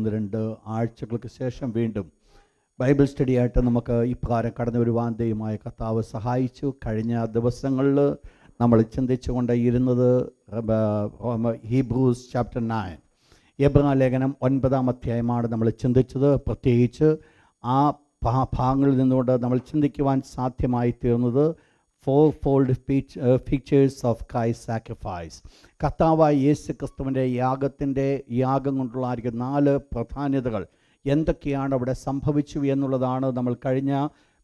12 ആഴ്ചകൾക്ക് ശേഷം വീണ്ടും ബൈബിൾ സ്റ്റഡി ആയിട്ട് നമുക്ക് ഇപ്രകാരം കടന്നു വരുവാൻ ദൈവമായ കർത്താവ് സഹായിച്ചു. കഴിഞ്ഞ ദിവസങ്ങളിൽ നമ്മൾ ചിന്തിച്ചുകൊണ്ട് ഇരുന്നത് ഹീബ്രൂസ് ചാപ്റ്റർ 9 എബ്രായ ലേഖനം 9-ാം അധ്യായമാണ് നമ്മൾ ചിന്തിച്ചത്. പ്രത്യേകിച്ച് ആ ഭാഗങ്ങളിൽ നിന്നുകൊണ്ട് നമ്മൾ ചിന്തിക്കുവാൻ സാധ്യമായി തീർന്നത് fold features of Christ sacrifice. കർത്താവായ യേശു ക്രിസ്തുവിൻ്റെ യാഗം കൊണ്ടുള്ള 4 പ്രധാന്യതകൾ എന്തൊക്കെയാണ് അവിടെ സംഭവിച്ചു എന്നുള്ളതാണ് നമ്മൾ കഴിഞ്ഞ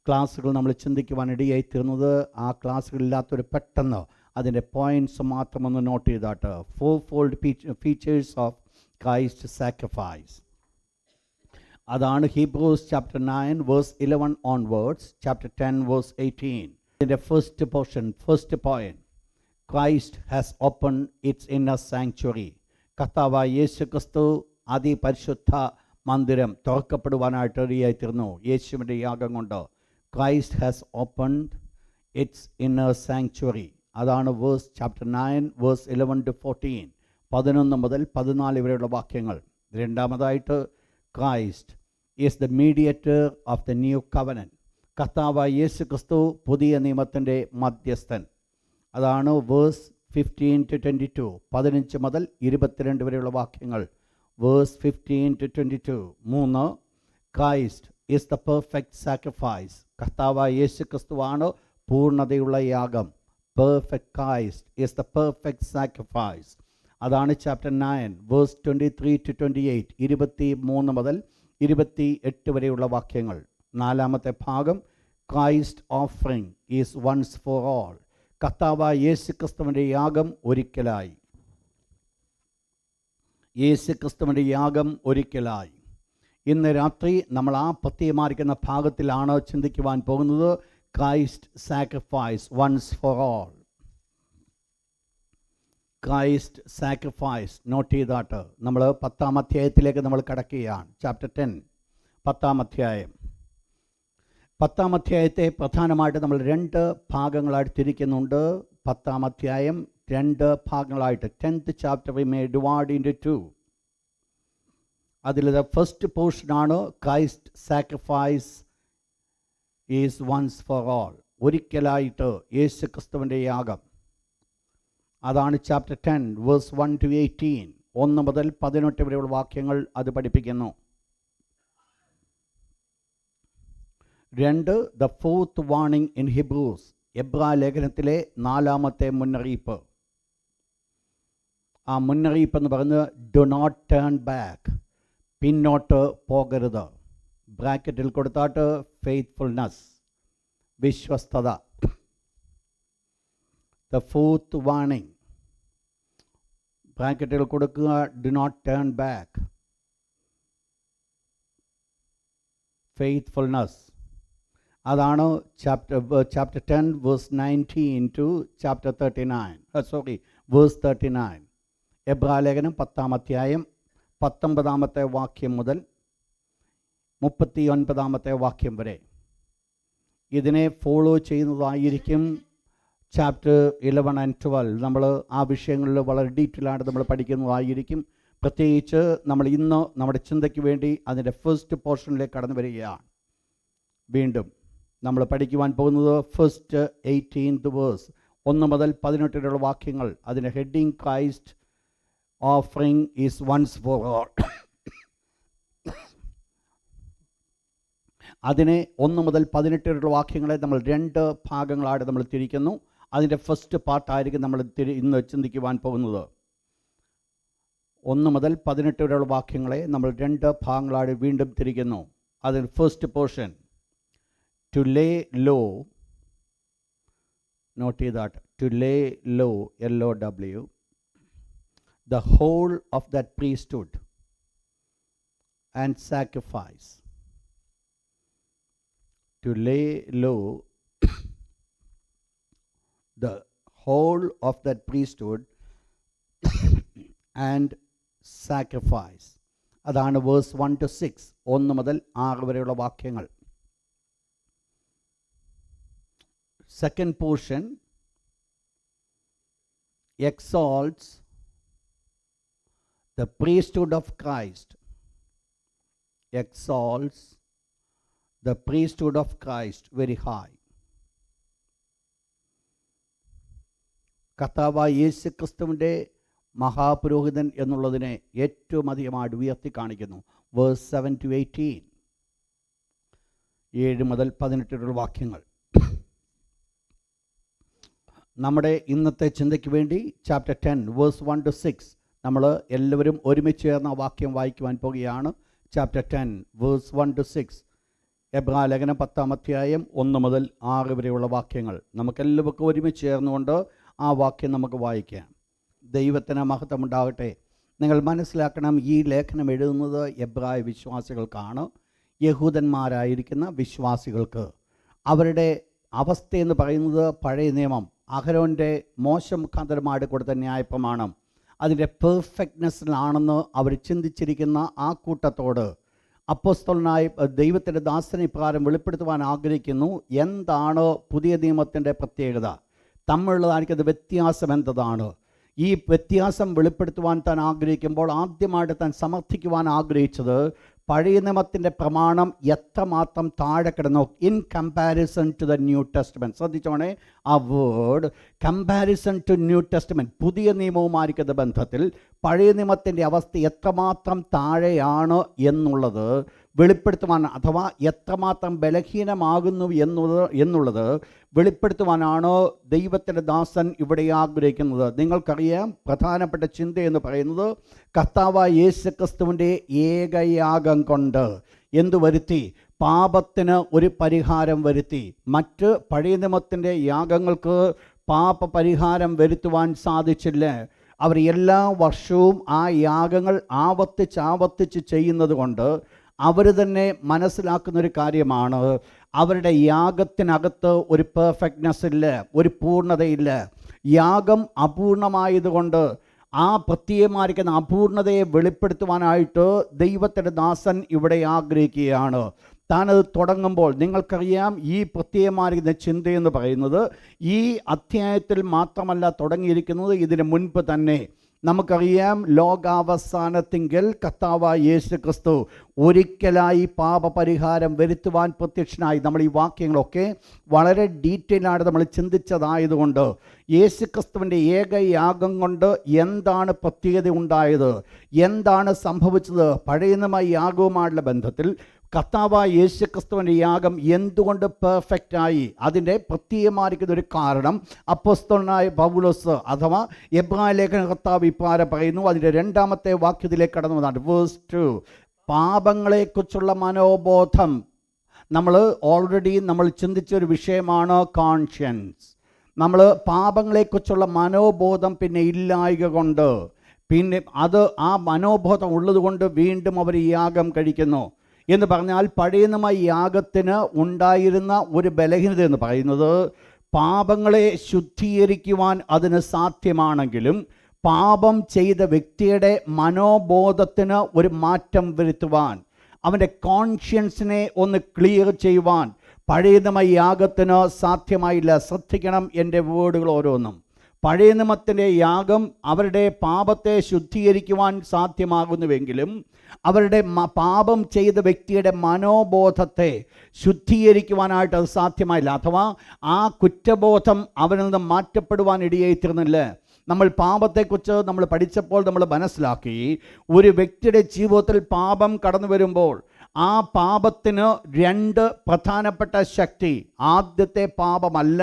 ക്ലാസ്സുകൾ നമ്മൾ ചിന്തിക്കുവാൻ ഇടയായി തീർന്നത്. ആ ക്ലാസ്സുകളില്ലാത്തൊരു പെട്ടെന്ന് അതിൻ്റെ പോയിൻറ്റ്സ് മാത്രം ഒന്ന് നോട്ട് ചെയ്താട്ട് fold features of Christ sacrifice. അതാണ് Hebrews chapter 9 verse 11 onwards, chapter 10 verse 18. ഇതിൻ്റെ first point, Christ has open its inner sanctuary. കർത്താവായ യേശു ക്രിസ്തു അതിപരിശുദ്ധ മന്ദിരം തുറക്കപ്പെടുവാനായിട്ട് ഇടയായിത്തീർന്നു യേശുവിൻ്റെ യാഗം കൊണ്ട്. Christ has opened it's inner sanctuary. അതാണ് വേഴ്സ് ചാപ്റ്റർ 9 വേഴ്സ് 11 to 14, 11 മുതൽ 14 വരെയുള്ള വാക്യങ്ങൾ. രണ്ടാമതായിട്ട്, Christ is the mediator of the new covenant. കർത്താവായ യേശു ക്രിസ്തു പുതിയ നിയമത്തിൻ്റെ മധ്യസ്ഥൻ. അതാണ് വേഴ്സ് 15 to 22, 15 മുതൽ 22 വരെയുള്ള വാക്യങ്ങൾ. Verse 15 to 22. 3, Christ is the perfect sacrifice. കർത്താവായ യേശു ക്രിസ്തുവാണ് പൂർണ്ണതയുള്ള യാഗം. Perfect Christ is the perfect sacrifice. അതാണ് ചാപ്റ്റർ 9 വേഴ്സ് 23 to 28, 23 മുതൽ 28 വരെയുള്ള വാക്യങ്ങൾ. നാലാമത്തെ ഭാഗം, Christ offering is once for all. കർത്താവായ യേശു ക്രിസ്തുവിൻ്റെ യാഗം ഒരിക്കലായി. യേശു ക്രിസ്തുവിൻ്റെ യാഗം ഒരിക്കലായി. ഇന്ന് രാത്രി നമ്മൾ ആ പ്രത്യേകമായിരിക്കുന്ന ഭാഗത്തിലാണ് ചിന്തിക്കുവാൻ പോകുന്നത്. Christ sacrifice once for all. Christ sacrifice note ചെയ്താട്ട് നമ്മൾ 10-ാം അധ്യായത്തിലേക്ക് നമ്മൾ കടക്കുകയാണ്. ചാപ്റ്റർ 10, 10-ാം അധ്യായം. 10-ാം അധ്യായത്തെ പ്രധാനമായിട്ട് നമ്മൾ 2 ഭാഗങ്ങളായിട്ട് തിരിക്കുന്നുണ്ട്. 10-ാം അധ്യായം 2 ഭാഗങ്ങളായിട്ട്, 10th chapter we may divide into 2. അതിൽ ഫസ്റ്റ് പോർഷനാണ് Christ sacrifice is once for all. ഒരിക്കലായിട്ട് യേശു ക്രിസ്തുവിൻ്റെ യാഗം. അതാണ് ചാപ്റ്റർ 10 വേഴ്സ് 1 to 18, 1 മുതൽ 18 വരെയുള്ള വാക്യങ്ങൾ അത് പഠിപ്പിക്കുന്നു. 2, the fourth warning in Hebrews. എബ്രായ ലേഖനത്തിലെ 4-ാമത്തെ മുന്നറിയിപ്പ്. ആ മുന്നറിയിപ്പ് എന്ന് പറയുന്നത് ഡു നോട്ട് ടേൺ ബാക്ക്, പിന്നോട്ട് പോകരുത്. ബ്രാക്കറ്റിൽ കൊടുത്താട്ട് ഫെയ്ത്ത്ഫുൾനെസ്, വിശ്വസ്തത. ദ ഫോർത്ത് വാർണിംഗ് ബ്രാക്കറ്റിൽ കൊടുക്കുക, do not turn back, faithfulness. അതാണ് chapter 10 verse 19 to chapter 39, verse 39. എബ്രായ ലേഖനം 10-ാം അധ്യായം 19-ാമത്തെ വാക്യം മുതൽ 39-ാമത്തെ വാക്യം വരെ. ഇതിനെ ഫോളോ ചെയ്യുന്നതായിരിക്കും ചാപ്റ്റർ 11 and 12. നമ്മൾ ആ വിഷയങ്ങളിൽ വളരെ ഡീറ്റെയിലായിട്ട് നമ്മൾ പഠിക്കുന്നതായിരിക്കും. പ്രത്യേകിച്ച് നമ്മൾ ഇന്ന് നമ്മുടെ ചിന്തയ്ക്ക് വേണ്ടി അതിൻ്റെ ഫസ്റ്റ് പോർഷനിലേക്ക് കടന്നു വരികയാണ്. വീണ്ടും നമ്മൾ പഠിക്കുവാൻ പോകുന്നത് ഫസ്റ്റ് 18th വേഴ്സ്, 1 മുതൽ 18 വരെയുള്ള വാക്യങ്ങൾ. അതിൻ്റെ heading Christ offering is once for all. അതിനെ 1 മുതൽ 18 വരെയുള്ള വാക്യങ്ങളെ നമ്മൾ 2 ഭാഗങ്ങളായിട്ട് നമ്മൾ തിരിക്കുന്നു. അതിൻ്റെ ഫസ്റ്റ് പാർട്ടായിരിക്കും നമ്മൾ ഇന്ന് ചിന്തിക്കുവാൻ പോകുന്നത്. 1 മുതൽ 18 വരെയുള്ള വാക്യങ്ങളെ നമ്മൾ 2 ഭാഗങ്ങളായിട്ട് വീണ്ടും തിരിക്കുന്നു. അതിൽ first portion, to lay low, note that, to lay low, L-O-W, the whole of that priesthood and sacrifice. To lay low the whole of that priesthood and sacrifice. അതാണ് വേഴ്സ് 1 to 6, 1 മുതൽ 6 വരെയുള്ള വാക്യങ്ങൾ. Second portion exalts the priesthood of Christ exalts the priesthood of Christ very high. കർത്താവായ യേശു ക്രിസ്തുവിൻ്റെ മഹാപുരോഹിതൻ എന്നുള്ളതിനെ ഏറ്റവും അധികമായിട്ട് ഉയർത്തി കാണിക്കുന്നു. വേഴ്സ് 7 to 18, 7 മുതൽ 18 വാക്യങ്ങൾ. നമ്മുടെ ഇന്നത്തെ ചിന്തയ്ക്ക് വേണ്ടി ചാപ്റ്റർ 10 വേഴ്സ് 1 to 6 നമ്മൾ എല്ലാവരും ഒരുമിച്ച് ചേർന്ന വാക്യം വായിക്കുവാൻ പോകുകയാണ്. ചാപ്റ്റർ 10 വേഴ്സ് 1 to 6, എബ്രായ ലേഖനം 10-ാം അധ്യായം 1 മുതൽ 6 വരെയുള്ള വാക്യങ്ങൾ. നമുക്കെല്ലാവർക്കും ഒരുമിച്ച് ചേർന്നുകൊണ്ട് ആ വാക്യം നമുക്ക് വായിക്കാം. ദൈവത്തിന് മഹത്വമുണ്ടാകട്ടെ. നിങ്ങൾ മനസ്സിലാക്കണം, ഈ ലേഖനം എഴുതുന്നത് എബ്രായ വിശ്വാസികൾക്കാണ്, യഹൂദന്മാരായിരിക്കുന്ന വിശ്വാസികൾക്ക്. അവരുടെ അവസ്ഥയെന്ന് പറയുന്നത് പഴയ നിയമം, അഹരോൻ്റെ മോശ മുഖാന്തരമായിട്ട് കൊടുത്ത ന്യായപ്രമാണം, അതിൻ്റെ പെർഫെക്റ്റ്നെസ്സിലാണെന്ന് അവർ ചിന്തിച്ചിരിക്കുന്ന ആ കൂട്ടത്തോട് അപ്പോസ്തലനായ ദൈവത്തിൻ്റെ ദാസനെ ഇപ്രകാരം വെളിപ്പെടുത്തുവാൻ ആഗ്രഹിക്കുന്നു. എന്താണ് പുതിയ നിയമത്തിൻ്റെ പ്രത്യേകത, തമ്മിലുള്ളതായിരിക്കുന്നത് വ്യത്യാസം എന്താണ്? ഈ വ്യത്യാസം വെളിപ്പെടുത്തുവാൻ താൻ ആഗ്രഹിക്കുമ്പോൾ ആദ്യമായിട്ട് താൻ സമർത്ഥിക്കുവാൻ ആഗ്രഹിച്ചത് പഴയ നിയമത്തിൻ്റെ പ്രമാണം എത്രമാത്രം താഴെ കിടന്നു in comparison to the New Testament. ശ്രദ്ധിച്ചോണേ, ആ word comparison to New Testament, പുതിയ നിയമവുമായിരിക്കുന്ന ബന്ധത്തിൽ പഴയ നിയമത്തിൻ്റെ അവസ്ഥ എത്രമാത്രം താഴെയാണ് എന്നുള്ളത് വെളിപ്പെടുത്തുവാൻ, അഥവാ എത്രമാത്രം ബലഹീനമാകുന്നു എന്നുള്ളത് വെളിപ്പെടുത്തുവാനാണ് ദൈവത്തിൻ്റെ ദാസൻ ഇവിടെ ആഗ്രഹിക്കുന്നത്. നിങ്ങൾക്കറിയാം, പ്രധാനപ്പെട്ട ചിന്തയെന്ന് പറയുന്നത് കർത്താവായ യേശു ക്രിസ്തുവിൻ്റെ ഏകയാഗം കൊണ്ട് എന്തു വരുത്തി? പാപത്തിന് ഒരു പരിഹാരം വരുത്തി. മറ്റ് പഴയ നിയമത്തിൻ്റെ യാഗങ്ങൾക്ക് പാപ പരിഹാരം വരുത്തുവാൻ സാധിച്ചില്ല. അവർ എല്ലാ വർഷവും ആ യാഗങ്ങൾ ആവർത്തിച്ച് ചെയ്യുന്നത് കൊണ്ട് അവർ തന്നെ മനസ്സിലാക്കുന്നൊരു കാര്യമാണ്, അവരുടെ യാഗത്തിനകത്ത് ഒരു പെർഫെക്റ്റ്നെസ് ഇല്ല, ഒരു പൂർണ്ണതയില്ല. യാഗം അപൂർണമായതുകൊണ്ട് ആ പ്രത്യേകമായിരിക്കുന്ന അപൂർണതയെ വെളിപ്പെടുത്തുവാനായിട്ട് ദൈവത്തിൻ്റെ ദാസൻ ഇവിടെ ആഗ്രഹിക്കുകയാണ്. താനത് തുടങ്ങുമ്പോൾ നിങ്ങൾക്കറിയാം, ഈ പ്രത്യേകമായിരിക്കുന്ന ചിന്തയെന്ന് പറയുന്നത് ഈ അധ്യായത്തിൽ മാത്രമല്ല തുടങ്ങിയിരിക്കുന്നത്, ഇതിന് മുൻപ് തന്നെ നമുക്കറിയാം. ലോകാവസാനത്തിങ്കൽ കർത്താവായ യേശു ക്രിസ്തു ഒരിക്കലായി പാപപരിഹാരം വരുത്തുവാൻ പ്രത്യക്ഷനായി. നമ്മൾ ഈ വാക്യങ്ങളൊക്കെ വളരെ ഡീറ്റെയിലായിട്ട് നമ്മൾ ചിന്തിച്ചതായതുകൊണ്ട് യേശു ക്രിസ്തുവിൻ്റെ ഏകയാഗം കൊണ്ട് എന്താണ് പ്രത്യേകത ഉണ്ടായത്, എന്താണ് സംഭവിച്ചത്, പഴയ നിയമ യാഗവുമായുള്ള ബന്ധത്തിൽ കർത്താവായ യേശു ക്രിസ്തുവിൻ്റെ യാഗം എന്തുകൊണ്ട് പെർഫെക്റ്റായി, അതിൻ്റെ പ്രത്യേകമായിരിക്കുന്ന ഒരു കാരണം അപ്പോസ്തലനായ പൗലോസ് അഥവാ എബ്രായ ലേഖന കർത്താവ് ഇപ്രകാരം പറയുന്നു. അതിൻ്റെ 2-ാമത്തെ വാക്യത്തിലേക്ക് കടന്നതാണ്. വേഴ്സ് 2, പാപങ്ങളെക്കുറിച്ചുള്ള മനോബോധം. നമ്മൾ ഓൾറെഡി ചിന്തിച്ചൊരു വിഷയമാണ് കോൺഷ്യൻസ്. നമ്മൾ പാപങ്ങളെക്കുറിച്ചുള്ള മനോബോധം പിന്നെ ഇല്ലായ്ക കൊണ്ട്, പിന്നെ അത് ആ മനോബോധം ഉള്ളത് കൊണ്ട് വീണ്ടും അവർ യാഗം കഴിക്കുന്നു എന്ന് പറഞ്ഞാൽ, പഴയ നിയമ യാഗത്തിന് ഉണ്ടായിരുന്ന ഒരു ബലഹീനത എന്ന് പറയുന്നത് പാപങ്ങളെ ശുദ്ധീകരിക്കുവാൻ അതിന് സാധ്യമാണെങ്കിലും പാപം ചെയ്ത വ്യക്തിയുടെ മനോബോധത്തിന് ഒരു മാറ്റം വരുത്തുവാൻ, അവൻ്റെ കോൺഷ്യൻസിനെ ഒന്ന് ക്ലിയർ ചെയ്യുവാൻ പഴയ നിയമ യാഗത്തിന് സാധ്യമായില്ല. ശ്രദ്ധിക്കണം എൻ്റെ വേർഡുകൾ ഓരോന്നും. പഴയ നിയമത്തിൻ്റെ യാഗം അവരുടെ പാപത്തെ ശുദ്ധീകരിക്കുവാൻ സാധ്യമാകുന്നുവെങ്കിലും അവരുടെ പാപം ചെയ്ത വ്യക്തിയുടെ മനോബോധത്തെ ശുദ്ധീകരിക്കുവാനായിട്ട് അത് സാധ്യമായില്ല. അഥവാ ആ കുറ്റബോധം അവനിൽ നിന്ന് മാറ്റപ്പെടുവാൻ ഇടയായിത്തീർന്നില്ല. നമ്മൾ പാപത്തെക്കുറിച്ച് നമ്മൾ പഠിച്ചപ്പോൾ നമ്മൾ മനസ്സിലാക്കി, ഒരു വ്യക്തിയുടെ ജീവിതത്തിൽ പാപം കടന്നു വരുമ്പോൾ ആ പാപത്തിന് 2 പ്രധാനപ്പെട്ട ശക്തി. ആദ്യത്തെ പാപമല്ല,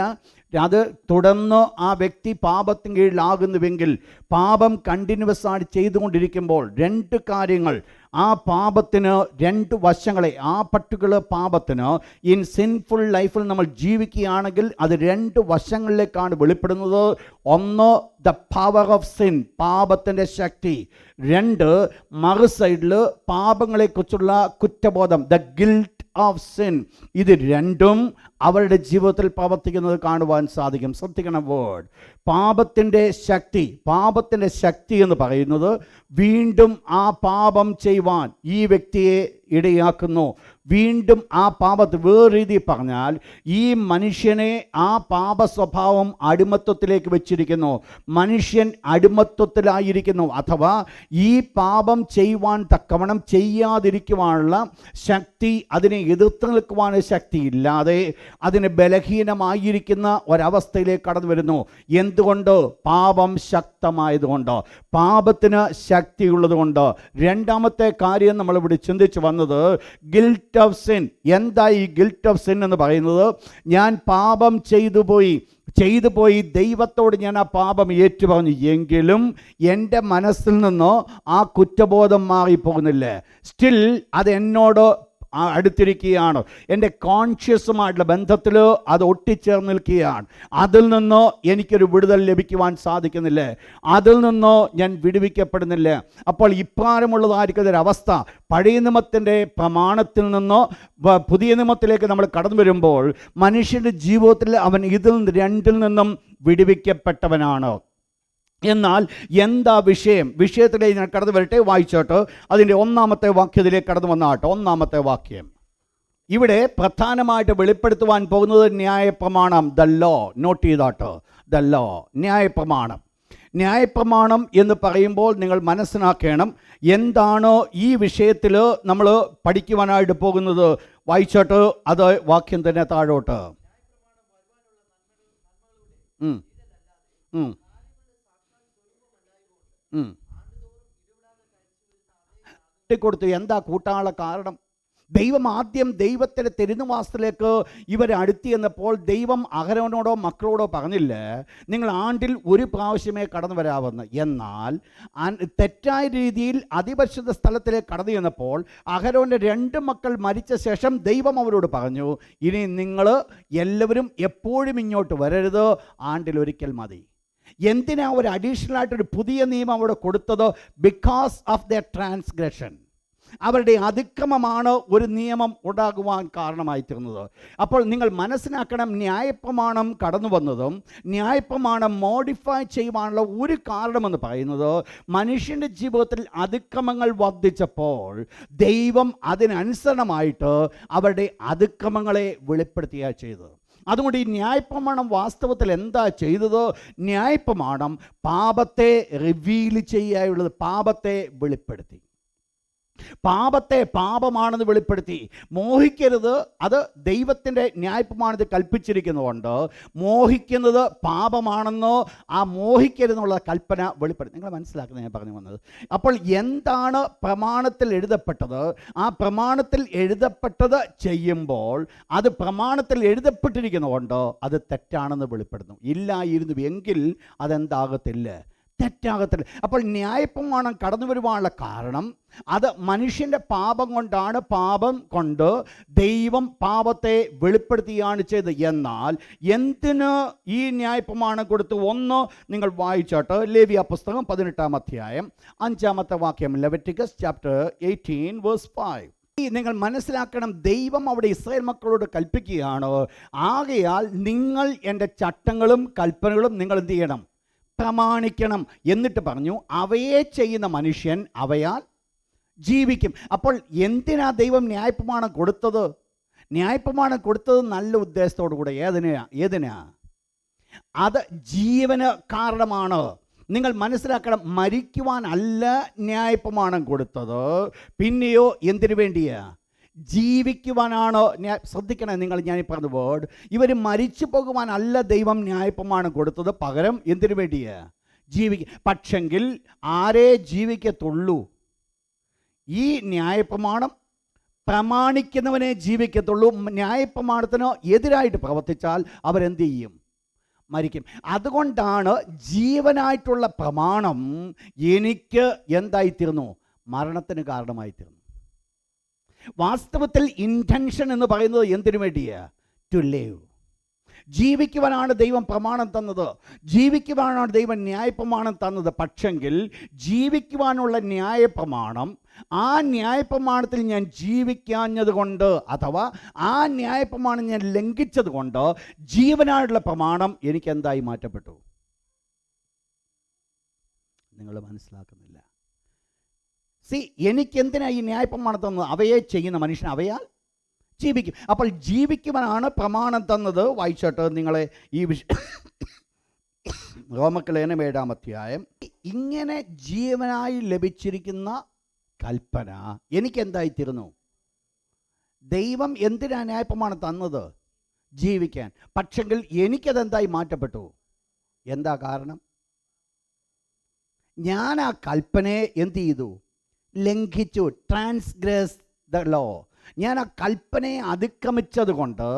അത് തുടർന്ന് ആ വ്യക്തി പാപത്തിന് കീഴിലാകുന്നുവെങ്കിൽ, പാപം കണ്ടിന്യൂസ് ആയിട്ട് ചെയ്തുകൊണ്ടിരിക്കുമ്പോൾ 2 കാര്യങ്ങൾ, ആ പാപത്തിന് 2 വശങ്ങളെ, ആ പർട്ടിക്കുലർ പാപത്തിന് ഇൻ സിൻഫുൾ ലൈഫിൽ നമ്മൾ ജീവിക്കുകയാണെങ്കിൽ അത് 2 വശങ്ങളിലേക്കാണ് വെളിപ്പെടുന്നത്. ഒന്ന്, ദ പവർ ഓഫ് സിൻ, പാപത്തിൻ്റെ ശക്തി. 2, മറു സൈഡിൽ പാപങ്ങളെക്കുറിച്ചുള്ള കുറ്റബോധം, ദ ഗിൽറ്റ് ഓഫ് സിൻ. ഇത് 2 അവരുടെ ജീവിതത്തിൽ പ്രവർത്തിക്കുന്നത് കാണുവാൻ സാധിക്കും. ശ്രദ്ധിക്കണം വേർഡ്. പാപത്തിൻ്റെ ശക്തി എന്ന് പറയുന്നത് വീണ്ടും ആ പാപം ചെയ്യുവാൻ ഈ വ്യക്തിയെ ഇടയാക്കുന്നു. വീണ്ടും ആ പാപത്തെ വേറെ രീതി പറഞ്ഞാൽ ഈ മനുഷ്യനെ ആ പാപ സ്വഭാവം അടിമത്വത്തിലേക്ക് വെച്ചിരിക്കുന്നു. മനുഷ്യൻ അടിമത്വത്തിലായിരിക്കുന്നു. അഥവാ ഈ പാപം ചെയ്യുവാൻ തക്കവണ്ണം ചെയ്യാതിരിക്കുവാനുള്ള ശക്തി, അതിനെ എതിർത്ത് നിൽക്കുവാനുള്ള ശക്തി ഇല്ലാതെ അതിന് ബലഹീനമായിരിക്കുന്ന ഒരവസ്ഥയിലേക്ക് കടന്നു വരുന്നു. എന്തുകൊണ്ട്? പാപം ശക്തമായതുകൊണ്ട്, പാപത്തിന് ശക്തിയുള്ളത് കൊണ്ട്. രണ്ടാമത്തെ കാര്യം നമ്മളിവിടെ ചിന്തിച്ചു വന്നത് ഗിൽറ്റ് ഓഫ് സിൻ. എന്താ ഈ ഗിൽറ്റ് ഓഫ് സിൻ എന്ന് പറയുന്നത്? ഞാൻ പാപം ചെയ്തു പോയി ദൈവത്തോട് ഞാൻ ആ പാപം ഏറ്റുപറഞ്ഞു, എങ്കിലും എൻ്റെ മനസ്സിൽ നിന്ന് ആ കുറ്റബോധം മാറിപ്പോകുന്നില്ല. സ്റ്റിൽ അത് എന്നോട് അടുത്തിരിക്കുകയാണ്. എൻ്റെ കോൺഷ്യസുമായിട്ടുള്ള ബന്ധത്തിൽ അത് ഒട്ടിച്ചേർന്ന് നിൽക്കുകയാണ്. അതിൽ നിന്ന് എനിക്കൊരു വിടുതൽ ലഭിക്കുവാൻ സാധിക്കുന്നില്ല. അതിൽ നിന്ന് ഞാൻ വിടുവിക്കപ്പെടുന്നില്ല. അപ്പോൾ ഇപ്രകാരമുള്ളതായിരിക്കുന്ന ഒരവസ്ഥ പഴയ നിയമത്തിൻ്റെ പ്രമാണത്തിൽ നിന്ന് പുതിയ നിയമത്തിലേക്ക് നമ്മൾ കടന്നു വരുമ്പോൾ മനുഷ്യൻ്റെ ജീവിതത്തിൽ അവൻ ഇതിൽ രണ്ടിൽ നിന്നും വിടുവിക്കപ്പെട്ടവനാണ്. എന്നാൽ എന്താ വിഷയത്തിലേക്ക് ഞാൻ കടന്നു വരട്ടെ. വായിച്ചോട്ട് അതിൻ്റെ ഒന്നാമത്തെ വാക്യത്തിലേക്ക് കടന്നു വന്നാട്ടോ. ഒന്നാമത്തെ വാക്യം ഇവിടെ പ്രധാനമായിട്ട് വെളിപ്പെടുത്തുവാൻ പോകുന്നത് ന്യായപ്രമാണം, ദ ലോ. നോട്ട് ചെയ്താട്ടോ, ദ ലോ, ന്യായപ്രമാണം. ന്യായപ്രമാണം എന്ന് പറയുമ്പോൾ നിങ്ങൾ മനസ്സിലാക്കണം എന്താണോ ഈ വിഷയത്തിൽ നമ്മൾ പഠിക്കുവാനായിട്ട് പോകുന്നത്. വായിച്ചോട്ട് അത് വാക്യം തന്നെ താഴോട്ട്. കൊടുത്തു. എന്താ കൂട്ടാനുള്ള കാരണം? ദൈവം ആദ്യം ദൈവത്തിൻ്റെ തിരുനിവാസത്തിലേക്ക് ഇവരെ അടുത്തി എന്നപ്പോൾ ദൈവം അഹരോനോടോ മക്കളോടോ പറഞ്ഞില്ല നിങ്ങൾ ആണ്ടിൽ ഒരു പ്രാവശ്യമേ കടന്നു വരാമെന്ന്. എന്നാൽ തെറ്റായ രീതിയിൽ അതിപരിശുദ്ധ സ്ഥലത്തിലേക്ക് കടന്നു ചെന്നപ്പോൾ അഹരോൻ്റെ 2 മക്കൾ മരിച്ച ശേഷം ദൈവം അവരോട് പറഞ്ഞു, ഇനി നിങ്ങൾ എല്ലാവരും എപ്പോഴും ഇങ്ങോട്ട് വരരുത്, ആണ്ടിൽ ഒരിക്കൽ മതി. എന്തിനാ ഒരു അഡീഷണൽ ആയിട്ടൊരു പുതിയ നിയമം അവിടെ കൊടുത്തത്? Because of the transgression. അവരുടെ അതിക്രമമാണ് ഒരു നിയമം ഉണ്ടാകുവാൻ കാരണമായി തീർന്നത്. അപ്പോൾ നിങ്ങൾ മനസ്സിലാക്കണം, ന്യായപ്രമാണം കടന്നു വന്നതും ന്യായപ്രമാണം മോഡിഫൈ ചെയ്യുവാനുള്ള ഒരു കാരണമെന്ന് പറയുന്നത് മനുഷ്യൻ്റെ ജീവിതത്തിൽ അതിക്രമങ്ങൾ വർദ്ധിച്ചപ്പോൾ ദൈവം അതിനനുസരണമായിട്ട് അവരുടെ അതിക്രമങ്ങളെ വെളിപ്പെടുത്തുകയാണ് ചെയ്തത്. അതുകൊണ്ട് ഈ ന്യായപ്രമാണം വാസ്തവത്തിൽ എന്താ ചെയ്തത്? ന്യായപ്രമാണം പാപത്തെ റിവീൽ ചെയ്യാനുള്ളത്, പാപത്തെ വെളിപ്പെടുത്തി. പാപത്തെ പാപമാണെന്ന് വെളിപ്പെടുത്തി. മോഹിക്കരുത്, അത് ദൈവത്തിൻ്റെ ന്യായപ്രമാണത്തിൽ കൽപ്പിച്ചിരിക്കുന്നതുകൊണ്ട് മോഹിക്കുന്നത് പാപമാണെന്നോ ആ മോഹിക്കരുതെന്നുള്ള കൽപ്പന വെളിപ്പെടുത്തി. നിങ്ങൾ മനസ്സിലാക്കുന്നത് ഞാൻ പറഞ്ഞു വന്നത്. അപ്പോൾ എന്താണ് പ്രമാണത്തിൽ എഴുതപ്പെട്ടത്? ആ പ്രമാണത്തിൽ എഴുതപ്പെട്ടത് ചെയ്യുമ്പോൾ അത് പ്രമാണത്തിൽ എഴുതപ്പെട്ടിരിക്കുന്നതുകൊണ്ട് അത് തെറ്റാണെന്ന് വെളിപ്പെടുന്നു. ഇല്ലായിരുന്നു എങ്കിൽ അതെന്താകത്തില്ല, തെറ്റാകത്തില്ല. അപ്പോൾ ന്യായപ്രമാണം കടന്നു വരുവാനുള്ള കാരണം അത് മനുഷ്യൻ്റെ പാപം കൊണ്ടാണ്. പാപം കൊണ്ട് ദൈവം പാപത്തെ വെളിപ്പെടുത്തുകയാണ് ചെയ്തത്. എന്നാൽ എന്തിന് ഈ ന്യായപ്രമാണം കൊടുത്തു? ഒന്ന് നിങ്ങൾ വായിച്ചോട്ട് ലേവ്യ പുസ്തകം 18-ാം അധ്യായം 5-ാമത്തെ വാക്യം. Leviticus chapter 18 verse 5. നിങ്ങൾ മനസ്സിലാക്കണം, ദൈവം അവിടെ ഇസ്രായേൽ മക്കളോട് കൽപ്പിക്കുകയാണ്, ആകയാൽ നിങ്ങൾ എൻ്റെ ചട്ടങ്ങളും കൽപ്പനകളും നിങ്ങൾ എന്ത് ചെയ്യണം? പ്രമാണിക്കണം. എന്നിട്ട് പറഞ്ഞു, അവയെ ചെയ്യുന്ന മനുഷ്യൻ അവയാൽ ജീവിക്കും. അപ്പോൾ എന്തിനാ ദൈവം ന്യായപ്രമാണം കൊടുത്തത്? ന്യായപ്രമാണം കൊടുത്തത് നല്ല ഉദ്ദേശത്തോടു കൂടെ. ഏതിനാ? അത് ജീവന് കാരണമാണ്. നിങ്ങൾ മനസ്സിലാക്കണം, മരിക്കുവാനല്ല ന്യായപ്രമാണം കൊടുത്തത്. പിന്നെയോ എന്തിനു വേണ്ടിയാ? ജീവിക്കുവാനാണ്. ശ്രദ്ധിക്കണം നിങ്ങൾ, ഞാൻ പറഞ്ഞ വേർഡ്, ഇവർ മരിച്ചു പോകുവാനല്ല ദൈവം ന്യായപ്രമാണം കൊടുത്തത്. പകരം എന്തിനു വേണ്ടിയാ? പക്ഷെങ്കിൽ ആരേ ജീവിക്കത്തുള്ളൂ? ഈ ന്യായപ്രമാണം പ്രമാണിക്കുന്നവനെ ജീവിക്കത്തുള്ളൂ. ന്യായപ്രമാണത്തിന് എതിരായിട്ട് പ്രവർത്തിച്ചാൽ അവരെന്ത് ചെയ്യും? മരിക്കും. അതുകൊണ്ടാണ് ജീവനായിട്ടുള്ള പ്രമാണം എനിക്ക് എന്തായിത്തീർന്നു? മരണത്തിന് കാരണമായിത്തീർന്നു. വാസ്തവത്തിൽ ഇൻറ്റൻഷൻ എന്ന് പറയുന്നത് എന്തിനു വേണ്ടിയാ? To live. ജീവിക്കുവാനാണ് ദൈവം പ്രമാണം തന്നത്, ജീവിക്കുവാനാണ് ദൈവം ന്യായപ്രമാണം തന്നത്. പക്ഷെങ്കിൽ ജീവിക്കുവാനുള്ള ന്യായപ്രമാണം ആ ന്യായപ്രമാണത്തിൽ ഞാൻ ജീവിക്കാഞ്ഞത് കൊണ്ട്, അഥവാ ആ ന്യായപ്രമാണം ഞാൻ ലംഘിച്ചത് കൊണ്ട് ജീവനായുള്ള പ്രമാണം എനിക്ക് എന്തായി മാറ്റപ്പെട്ടു? നിങ്ങൾ മനസ്സിലാക്കുന്നില്ല. എനിക്കെന്തിനാ ഈ ന്യായപ്രമാണം തന്നത്? അവയെ ചെയ്യുന്ന മനുഷ്യൻ അവയാൽ ജീവിക്കും. അപ്പോൾ ജീവിക്കുവാനാണ് പ്രമാണം തന്നത്. വായിച്ചോട്ട് നിങ്ങളെ ഈ റോമക്കലേഖനം 7-ാം അധ്യായം. ഇങ്ങനെ ജീവനായി ലഭിച്ചിരിക്കുന്ന കൽപ്പന എനിക്കെന്തായിത്തീർന്നു? ദൈവം എന്തിനാ ന്യായപ്രമാണം തന്നത്? ജീവിക്കാൻ. പക്ഷെങ്കിൽ എനിക്കതെന്തായി മാറ്റപ്പെട്ടു? എന്താ കാരണം? ഞാൻ ആ കൽപ്പനയെ എന്ത് ചെയ്തു? ലംഘിച്ചു. ട്രാൻസ്ഗ്രസ് ദ ലോ. ഞാൻ ആ കൽപ്പനയെ അതിക്രമിച്ചത് കൊണ്ട്,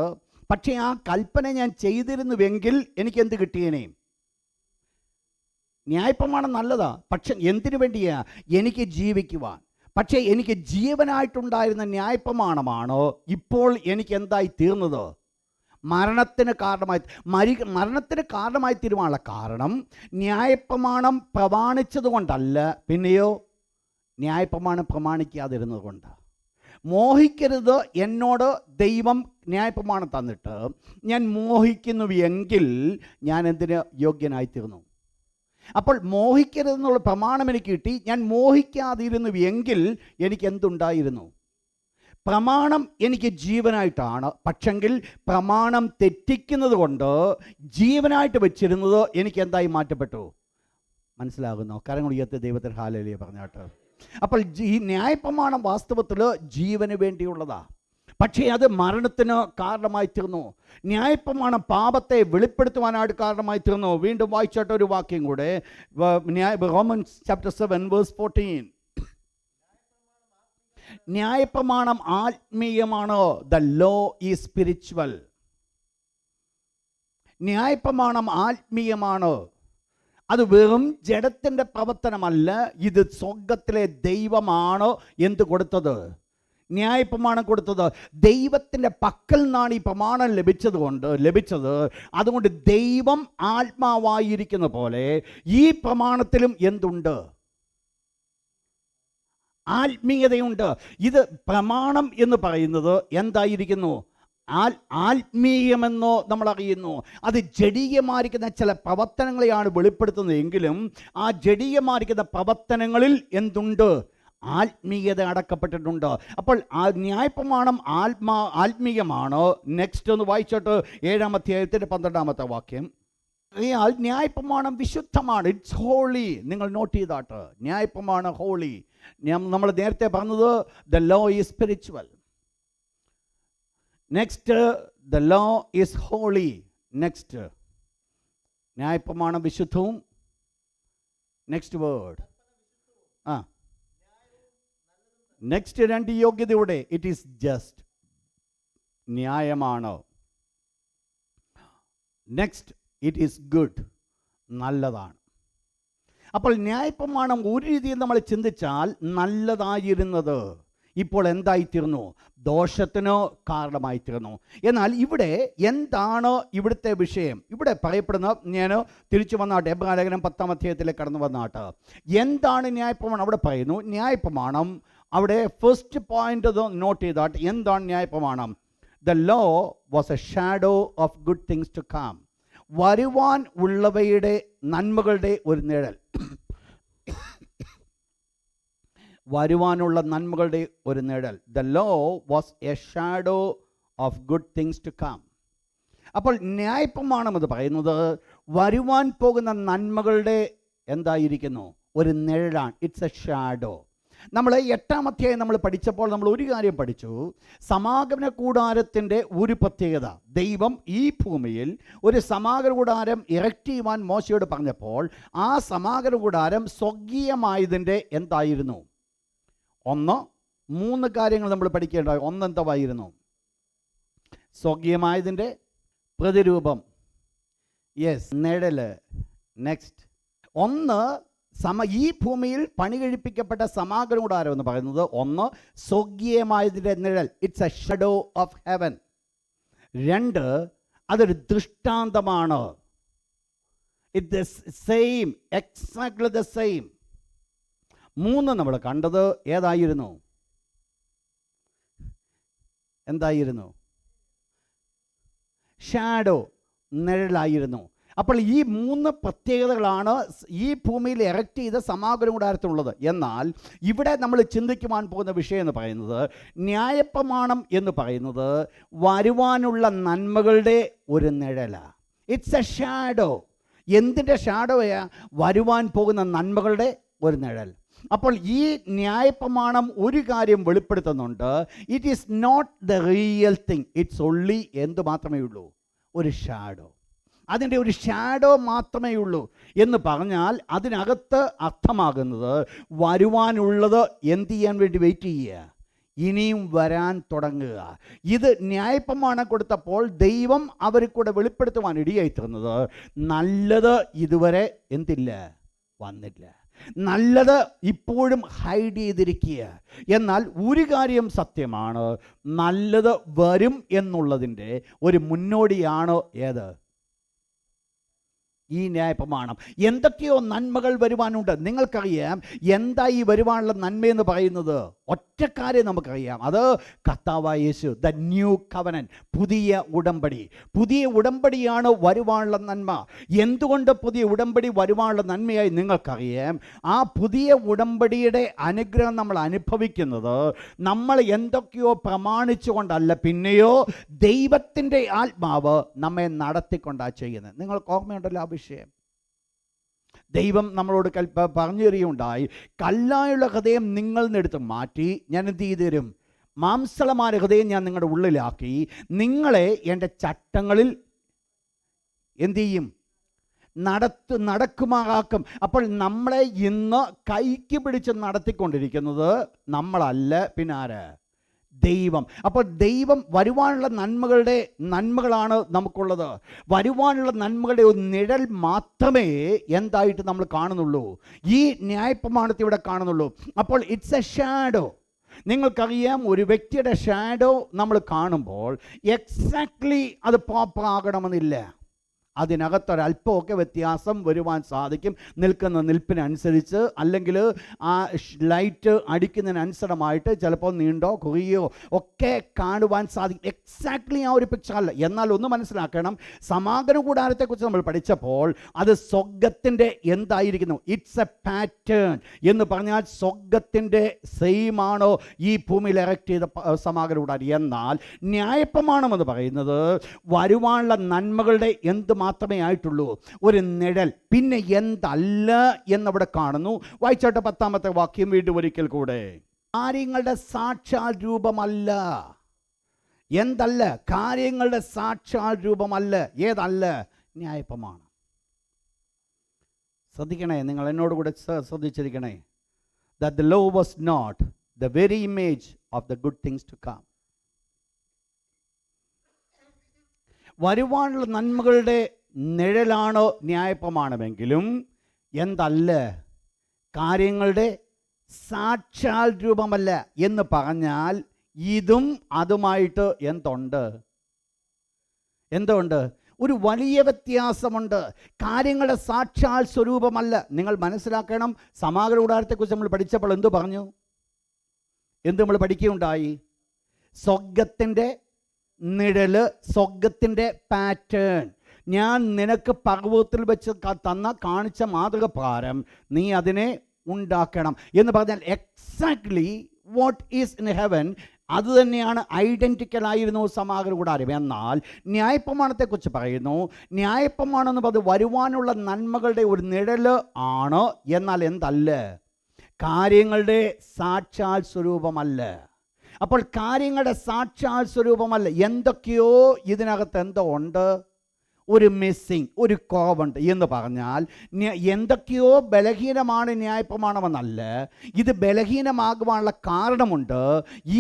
പക്ഷേ ആ കൽപ്പന ഞാൻ ചെയ്തിരുന്നുവെങ്കിൽ എനിക്ക് എന്ത് കിട്ടിയേനെ? ന്യായപ്രമാണം നല്ലതാ, പക്ഷെ എന്തിനു വേണ്ടിയാ? എനിക്ക് ജീവിക്കുവാൻ. പക്ഷേ എനിക്ക് ജീവനായിട്ടുണ്ടായിരുന്ന ന്യായപ്രമാണമാണോ ഇപ്പോൾ എനിക്ക് എന്തായി തീർന്നത്? മരണത്തിന് കാരണമായി തീരുമാനമുള്ള കാരണം ന്യായപ്രമാണം പ്രമാണിച്ചത് കൊണ്ടല്ല, പിന്നെയോ ന്യായപ്രമാണം പ്രമാണിക്കാതിരുന്നത് കൊണ്ട്. മോഹിക്കരുത് എന്നോട് ദൈവം ന്യായപ്രമാണം തന്നിട്ട് ഞാൻ മോഹിക്കുന്നു എങ്കിൽ ഞാൻ എന്തിന് യോഗ്യനായിത്തീർന്നു? അപ്പോൾ മോഹിക്കരുതെന്നുള്ള പ്രമാണം എനിക്ക് കിട്ടി. ഞാൻ മോഹിക്കാതിരുന്നു എങ്കിൽ എനിക്ക് എന്തുണ്ടായിരുന്നു? പ്രമാണം എനിക്ക് ജീവനായിട്ടാണ്. പക്ഷെങ്കിൽ പ്രമാണം തെറ്റിക്കുന്നത് കൊണ്ട് ജീവനായിട്ട് വെച്ചിരുന്നത് എനിക്ക് എന്തായി മാറ്റപ്പെട്ടു? മനസ്സിലാകുന്നോ? കരങ്ങൾ ഉയർത്തി ദൈവത്തിന് ഹല്ലേലൂയ പറഞ്ഞാട്ട്. അപ്പോൾ ഈ ന്യായപ്രമാണം വാസ്തവത്തിൽ ജീവന് വേണ്ടിയുള്ളതാ, പക്ഷേ അത് മരണത്തിന് കാരണമായി തീർന്നു. ന്യായപ്രമാണം പാപത്തെ വെളിപ്പെടുത്തുവാനായിട്ട് കാരണമായി തീർന്നു. വീണ്ടും വായിച്ചാട്ട് ഒരു വാക്യം കൂടെ, റോമൻസ് ചാപ്റ്റർ 7 വേഴ്സ് 14. ന്യായപ്രമാണം ആത്മീയമാണ്. The law is spiritual. ന്യായപ്രമാണം ആത്മീയമാണ്. അത് വെറും ജഡത്തിൻ്റെ പ്രവർത്തനമല്ല. ഇത് സ്വർഗത്തിലെ ദൈവമാണ് എന്ത് കൊടുത്തത്? ന്യായപ്രമാണം കൊടുത്തത്. ദൈവത്തിൻ്റെ പക്കൽ നിന്നാണ് ഈ പ്രമാണം ലഭിച്ചത്. അതുകൊണ്ട് ദൈവം ആത്മാവായിരിക്കുന്ന പോലെ ഈ പ്രമാണത്തിലും എന്തുണ്ട്? ആത്മീയതയുണ്ട്. ഇത് പ്രമാണം എന്ന് പറയുന്നത് എന്തായിരിക്കുന്നു? ആത്മീയമെന്നോ നമ്മൾ അറിയുന്നു. അത് ജഡീയമായിരിക്കുന്ന ചില പ്രവർത്തനങ്ങളെയാണ് വെളിപ്പെടുത്തുന്നതെങ്കിലും ആ ജഡീയമായിരിക്കുന്ന പ്രവർത്തനങ്ങളിൽ എന്തുണ്ട്? ആത്മീയത അടക്കപ്പെട്ടിട്ടുണ്ട്. അപ്പോൾ ആ ന്യായപ്രമാണം ആത്മീയമാണ്. നെക്സ്റ്റ് ഒന്ന് വായിച്ചോട്ട് 7-ാം അധ്യായത്തിൻ്റെ 12-ാമത്തെ വാക്യം. ന്യായപ്രമാണം വിശുദ്ധമാണ്. It's holy. നിങ്ങൾ നോട്ട് ചെയ്താട്ട്, ന്യായപ്രമാണം ഹോളി. നമ്മൾ നേരത്തെ പറഞ്ഞത് the law is spiritual. Next the law is holy. Next ന്യായപ്രമാണം വിശുദ്ധവും. നെക്സ്റ്റ് വേർഡ് നെക്സ്റ്റ് രണ്ട് യോഗ്യതയുടെ ഇറ്റ് ഈസ് ജസ്റ്റ്. ന്യായമാണ്. Next it is good. നല്ലതാണ്. അപ്പോൾ ന്യായപ്രമാണം ഒരു രീതിയിൽ നമ്മൾ ചിന്തിച്ചാൽ നല്ലതായിരുന്നത് ഇപ്പോൾ എന്തായിത്തീർന്നു? ദോഷത്തിന് കാരണമായിത്തീർന്നു. എന്നാൽ ഇവിടെ എന്താണ് ഇവിടുത്തെ വിഷയം? ഇവിടെ പറയപ്പെടുന്ന, ഞാൻ തിരിച്ചു വന്നാട്ടെ, എബ്രായ ലേഖനം 10-ാം അധ്യായത്തിലേക്ക് കടന്നു വന്നാട്ട്, എന്താണ് ന്യായപ്രമാണം? അവിടെ പറയുന്നു ന്യായപ്രമാണം. അവിടെ ഫസ്റ്റ് പോയിന്റ് നോട്ട് ചെയ്താട്ട്, എന്താണ് ന്യായപ്രമാണം? The law was a shadow of good things to come. വരുവാൻ ഉള്ളവയുടെ നന്മകളുടെ ഒരു നിഴൽ. വരുവാനുള്ള നന്മകളുടെ ഒരു നിഴൽ. The law was a shadow of good things to come. അപ്പോൾ ന്യായപ്രമാണം എന്ന് പറയുന്നത് വരുവാൻ പോകുന്ന നന്മകളുടെ എന്തായിരിക്കുന്നു? ഒരു നിഴലാണ്. It's a shadow. നമ്മൾ 8-ാം അധ്യായം നമ്മൾ പഠിച്ചപ്പോൾ നമ്മൾ ഒരു കാര്യം പഠിച്ചു. സമാഗമന കൂടാരത്തിൻ്റെ ഒരു പ്രത്യേകത, ദൈവം ഈ ഭൂമിയിൽ ഒരു സമാഗമന കൂടാരം ഇറക്റ്റ് ചെയ്യുവാൻ മോശയോട് പറഞ്ഞപ്പോൾ ആ സമാഗമന കൂടാരം സ്വർഗീയമായതിൻ്റെ എന്തായിരുന്നു? 3 കാര്യങ്ങൾ നമ്മൾ പഠിക്കേണ്ടത്. എന്തുവായിരുന്നു? സ്വർഗീയമായതിൻ്റെ പ്രതിരൂപം. യെസ്, നിഴല്. നെക്സ്റ്റ് ഈ ഭൂമിയിൽ പണി കഴിപ്പിക്കപ്പെട്ട സമാഗമന കൂടാരം എന്ന് പറയുന്നത് സ്വർഗീയമായതിൻ്റെ നിഴൽ. It's a shadow of heaven. 2, അതൊരു ദൃഷ്ടാന്തമാണ്. It same, exactly the same. 3 നമ്മൾ കണ്ടത് ഏതായിരുന്നു? എന്തായിരുന്നു? ഷാഡോ, നിഴലായിരുന്നു. അപ്പോൾ ഈ 3 പ്രത്യേകതകളാണ് ഈ ഭൂമിയിൽ എറക്റ്റ് ചെയ്ത സമാഗമന കൂടാരത്തിലുള്ളത്. എന്നാൽ ഇവിടെ നമ്മൾ ചിന്തിക്കുവാൻ പോകുന്ന വിഷയം എന്ന് പറയുന്നത്, ന്യായപ്രമാണം എന്ന് പറയുന്നത് വരുവാനുള്ള നന്മകളുടെ ഒരു നിഴലാണ്. It's a shadow. എന്തിൻ്റെ ഷാഡോയാ? വരുവാൻ പോകുന്ന നന്മകളുടെ ഒരു നിഴൽ. അപ്പോൾ ഈ ന്യായപ്രമാണം ഒരു കാര്യം വെളിപ്പെടുത്തുന്നുണ്ട്, it is not the real thing, it's only എന്ത് മാത്രമേ ഉള്ളൂ? ഒരു ഷാഡോ. അതിൻ്റെ ഒരു ഷാഡോ മാത്രമേ ഉള്ളൂ എന്ന് പറഞ്ഞാൽ അതിനകത്ത് അർത്ഥമാകുന്നത് വരുവാനുള്ളത് എന്ത് ചെയ്യാൻ വേണ്ടി വെയിറ്റ് ചെയ്യുക, ഇനിയും വരാൻ തുടങ്ങുക. ഇത് ന്യായപ്രമാണം കൊടുത്തപ്പോൾ ദൈവം അവർക്ക് കൂടെ വെളിപ്പെടുത്തുവാൻ ഇടയായി തീർന്നത്, നല്ലത് ഇതുവരെ എന്തില്ല, വന്നില്ല. നല്ലത് ഇപ്പോഴും ഹൈഡ് ചെയ്തിരിക്കുക. എന്നാൽ ഒരു കാര്യം സത്യമാണ്, നല്ലത് വരും എന്നുള്ളതിൻ്റെ ഒരു മുന്നോടിയാണ് ഏത്? ഈ ന്യായപ്രമാണം. എന്തൊക്കെയോ നന്മകൾ വരുവാനുണ്ട്. നിങ്ങൾക്കറിയാം എന്താ ഈ വരുവാനുള്ള നന്മയെന്ന് പറയുന്നത്? ഒറ്റക്കാരെ നമുക്കറിയാം, അത് കർത്താവായ യേശു, ദ ന്യൂ കവനന്റ്, പുതിയ ഉടമ്പടി. പുതിയ ഉടമ്പടിയാണ് വരുവാനുള്ള നന്മ. എന്തുകൊണ്ട് പുതിയ ഉടമ്പടി വരുവാനുള്ള നന്മയായി നിങ്ങൾക്കറിയാം? ആ പുതിയ ഉടമ്പടിയുടെ അനുഗ്രഹം നമ്മൾ അനുഭവിക്കുന്നത് നമ്മൾ എന്തൊക്കെയോ പ്രമാണിച്ചുകൊണ്ടല്ല, പിന്നെയോ ദൈവത്തിൻ്റെ ആത്മാവ് നമ്മെ നടത്തിക്കൊണ്ടാണ് ചെയ്യുന്നത്. നിങ്ങൾക്ക് ഓർമ്മയുണ്ടല്ലോ ആ വിഷയം? ദൈവം നമ്മളോട് പറഞ്ഞു തരികയുണ്ടായി, കല്ലായുള്ള ഹൃദയം നിങ്ങളിൽ നിന്നെടുത്ത് മാറ്റി ഞാൻ എന്ത് ചെയ്തു തരും? മാംസളമായ ഹൃദയം ഞാൻ നിങ്ങളുടെ ഉള്ളിലാക്കി നിങ്ങളെ എൻ്റെ ചട്ടങ്ങളിൽ എന്തു ചെയ്യും? നടക്കുമാറാക്കും. അപ്പോൾ നമ്മളെ ഇന്ന് കൈക്ക് പിടിച്ച് നടത്തിക്കൊണ്ടിരിക്കുന്നത് നമ്മളല്ല, പിന്നെ ആര്? ദൈവം. അപ്പോൾ ദൈവം വരുവാനുള്ള നന്മകളാണ് നമുക്കുള്ളത്. വരുവാനുള്ള നന്മകളുടെ ഒരു നിഴൽ മാത്രമേ എന്തായിട്ട് നമ്മൾ കാണുന്നുള്ളൂ? ഈ ന്യായപ്രമാണത്തെ ഇവിടെ കാണുന്നുള്ളൂ. അപ്പോൾ ഇറ്റ്സ് എ ഷാഡോ. നിങ്ങൾക്കറിയാം, ഒരു വ്യക്തിയുടെ ഷാഡോ നമ്മൾ കാണുമ്പോൾ എക്സാക്ട്ലി അത് പ്രോപ്പർ ആകണമെന്നില്ല. അതിനകത്തൊരല്പമൊക്കെ വ്യത്യാസം വരുവാൻ സാധിക്കും, നിൽക്കുന്ന നിൽപ്പിനനുസരിച്ച്, അല്ലെങ്കിൽ ആ ലൈറ്റ് അടിക്കുന്നതിനനുസരമായിട്ട് ചിലപ്പോൾ നീണ്ടോ കുറിയോ ഒക്കെ കാണുവാൻ സാധിക്കും. എക്സാക്ട്ലി ആ ഒരു പിക്ചർ അല്ല. എന്നാൽ ഒന്ന് മനസ്സിലാക്കണം, സമാഗമന കൂടാരത്തെക്കുറിച്ച് നമ്മൾ പഠിച്ചപ്പോൾ അത് സ്വർഗത്തിൻ്റെ എന്തായിരിക്കുന്നു? ഇറ്റ്സ് എ പാറ്റേൺ എന്ന് പറഞ്ഞാൽ സ്വർഗത്തിൻ്റെ സെയിം ആണോ ഈ ഭൂമിയിൽ എറക്റ്റ് ചെയ്ത സമാഗമന കൂടാരം. എന്നാൽ ന്യായപ്രമാണം എന്ന് പറയുന്നത് വരുവാനുള്ള നന്മകളുടെ എന്ത് മാത്രമേ ആയിട്ടുള്ളൂ? ഒരു നിഴൽ. പിന്നെ എന്തല്ല എന്നവിടെ കാണുന്നു. വായിച്ചോട്ടെ 10ാമത്തെ വാക്യം വീണ്ടും ഒരിക്കൽ കൂടെ. കാര്യങ്ങളുടെ സാക്ഷാൽ രൂപമല്ല. എന്തല്ല? കാര്യങ്ങളുടെ സാക്ഷാൽ രൂപമല്ല. ഏതല്ല? ന്യായപ്രമാണം. ശ്രദ്ധിക്കണേ, നിങ്ങൾ എന്നോട് കൂടെ ശ്രദ്ധിച്ചിരിക്കണേ. That the law was not the very image of the good things to come. വരുവാനുള്ള നന്മകളുടെ നിഴലാണ് ന്യായപ്രമാണമെങ്കിലും എന്തല്ല? കാര്യങ്ങളുടെ സാക്ഷാൽ രൂപമല്ല എന്ന് പറഞ്ഞാൽ ഇതും അതുമായിട്ട് എന്തുണ്ട്? ഒരു വലിയ വ്യത്യാസമുണ്ട്. കാര്യങ്ങളുടെ സാക്ഷാൽ സ്വരൂപമല്ല. നിങ്ങൾ മനസ്സിലാക്കണം, സമാഗമന കൂടാരത്തെക്കുറിച്ച് നമ്മൾ പഠിച്ചപ്പോൾ എന്തു പറഞ്ഞു? നമ്മൾ പഠിക്കുകയുണ്ടായി? സ്വർഗത്തിൻ്റെ നിഴല്, സ്വർഗത്തിൻ്റെ പാറ്റേൺ. ഞാൻ നിനക്ക് പർവ്വതത്തിൽ വെച്ച് കാണിച്ച മാതൃക പ്രകാരം നീ അതിനെ ഉണ്ടാക്കണം എന്ന് പറഞ്ഞാൽ exactly what is in heaven അത് തന്നെയാണ് ഐഡൻറ്റിക്കലായിരുന്നു സമാഗമന കൂടാരം. എന്നാൽ ന്യായപ്രമാണത്തെക്കുറിച്ച് പറയുന്നു, ന്യായപ്രമാണം എന്ന് പറഞ്ഞത് വരുവാനുള്ള നന്മകളുടെ ഒരു നിഴല് ആണ്. എന്നാൽ എന്തല്ല? കാര്യങ്ങളുടെ സാക്ഷാൽ സ്വരൂപമല്ല. അപ്പോൾ കാര്യങ്ങളുടെ സാക്ഷാൽ സ്വരൂപമല്ല. എന്തൊക്കെയോ ഇതിനകത്ത് എന്തോ ഉണ്ട്, ഒരു മിസ്സിങ്, ഒരു കുറവുണ്ട് എന്ന് പറഞ്ഞാൽ എന്തൊക്കെയോ ബലഹീനമാണ് ന്യായപ്രമാണമെന്നല്ല. ഇത് ബലഹീനമാകുവാനുള്ള കാരണമുണ്ട്.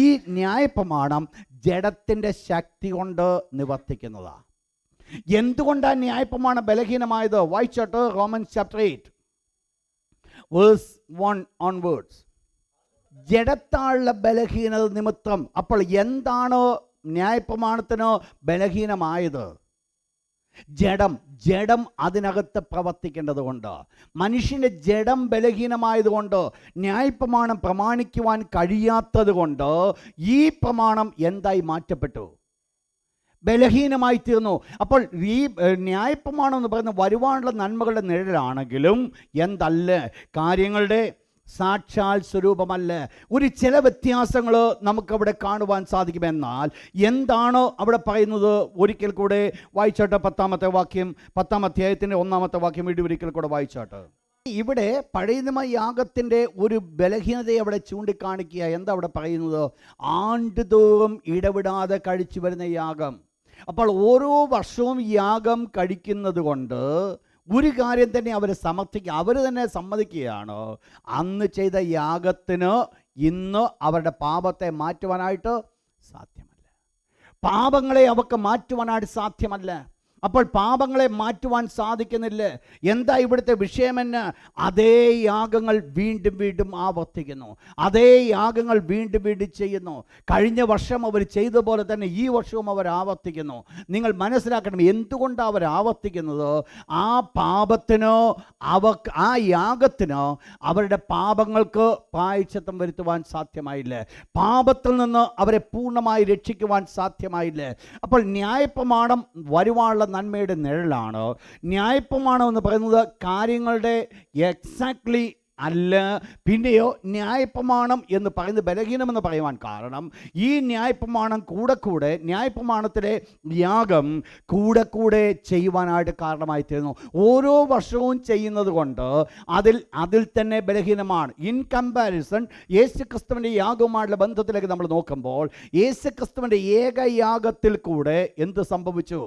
ഈ ന്യായപ്രമാണം ജഡത്തിൻ്റെ ശക്തി കൊണ്ട് നിവർത്തിക്കുന്നതാണ്. എന്തുകൊണ്ടാണ് ന്യായപ്രമാണം ബലഹീനമായത്? വായിച്ചോട്ട് റോമൻസ് ചാപ്റ്റർ 8 വേഴ്സ് 1 onwards. ജഡത്താലുള്ള ബലഹീനത നിമിത്തം. അപ്പോൾ എന്താണ് ന്യായപ്രമാണത്തിന് ബലഹീനമായത്? ജഡം അതിനകത്ത് പ്രവർത്തിക്കേണ്ടത് കൊണ്ട്, മനുഷ്യൻ്റെ ജഡം ബലഹീനമായതുകൊണ്ട്, ന്യായപ്രമാണം പ്രമാണിക്കുവാൻ കഴിയാത്തത് കൊണ്ട് ഈ പ്രമാണം എന്തായി മാറ്റപ്പെട്ടു? ബലഹീനമായി തീർന്നു. അപ്പോൾ ഈ ന്യായപ്രമാണം എന്ന് പറയുന്നത് വരുവാനുള്ള നന്മകളുടെ നിഴലാണെങ്കിലും എന്തല്ല? കാര്യങ്ങളുടെ സാക്ഷാൽ സ്വരൂപമല്ല. ചില വ്യത്യാസങ്ങൾ നമുക്കവിടെ കാണുവാൻ സാധിക്കും. എന്നാൽ എന്താണ് അവിടെ പറയുന്നത്? ഒരിക്കൽ കൂടെ വായിച്ചോട്ടെ 10-ാമത്തെ വാക്യം, 10-ാം അധ്യായത്തിൻ്റെ 1-ാമത്തെ വാക്യം വീണ്ടും ഒരിക്കൽ കൂടെ വായിച്ചോട്ടെ. ഇവിടെ പഴയ നിയമ യാഗത്തിൻ്റെ ഒരു ബലഹീനതയെ അവിടെ ചൂണ്ടിക്കാണിക്കുക. എന്താ അവിടെ പറയുന്നത്? ആണ്ടുതോറും ഇടവിടാതെ കഴിച്ചു വരുന്ന യാഗം. അപ്പോൾ ഓരോ വർഷവും യാഗം കഴിക്കുന്നത് കൊണ്ട് ഒരു കാര്യം തന്നെ അവർ തന്നെ സമ്മതിക്കുകയാണ്, അന്ന് ചെയ്ത യാഗത്തിന് ഇന്ന് അവരുടെ പാപത്തെ മാറ്റുവാനായിട്ട് സാധ്യമല്ല. പാപങ്ങളെ അവർക്ക് മാറ്റുവാനായിട്ട് സാധ്യമല്ല. അപ്പോൾ പാപങ്ങളെ മാറ്റുവാൻ സാധിക്കുന്നില്ല. എന്താ ഇവിടുത്തെ വിഷയമെന്ന്? അതേ യാഗങ്ങൾ വീണ്ടും വീണ്ടും ആവർത്തിക്കുന്നു, അതേ യാഗങ്ങൾ വീണ്ടും വീണ്ടും ചെയ്യുന്നു. കഴിഞ്ഞ വർഷം അവർ ചെയ്ത പോലെ തന്നെ ഈ വർഷവും അവർ ആവർത്തിക്കുന്നു. നിങ്ങൾ മനസ്സിലാക്കണം എന്തുകൊണ്ടാണ് അവർ ആവർത്തിക്കുന്നത്. ആ പാപത്തിനോ ആ യാഗത്തിനോ അവരുടെ പാപങ്ങൾക്ക് പ്രായശ്ചിത്തം വരുത്തുവാൻ സാധ്യമായില്ല. പാപത്തിൽ നിന്ന് അവരെ പൂർണ്ണമായി രക്ഷിക്കുവാൻ സാധ്യമായില്ല. അപ്പോൾ ന്യായപ്രമാണം വരുവാനുള്ള നന്മയുടെ നിഴലാണ്. ന്യായപ്രമാണം എന്ന് പറയുന്നത് കാര്യങ്ങളുടെ എക്സാക്ട്ലി അല്ല. പിന്നെയോ ന്യായപ്രമാണം എന്ന് പറയുന്നത് ബലഹീനമെന്ന് പറയുവാൻ കാരണം ഈ ന്യായപ്രമാണം കൂടെ ന്യായപ്രമാണത്തിലെ യാഗം കൂടെ ചെയ്യുവാനായിട്ട് കാരണമായി തീർന്നു. ഓരോ വർഷവും ചെയ്യുന്നത് കൊണ്ട് അതിൽ തന്നെ ബലഹീനമാണ്. ഇൻ കമ്പാരിസൺ യേശുക്രിസ്തുവിൻ്റെ യാഗവുമായിട്ടുള്ള ബന്ധത്തിലേക്ക് നമ്മൾ നോക്കുമ്പോൾ യേശുക്രിസ്തുവിൻ്റെ ഏകയാഗത്തിൽ കൂടെ എന്ത് സംഭവിച്ചു?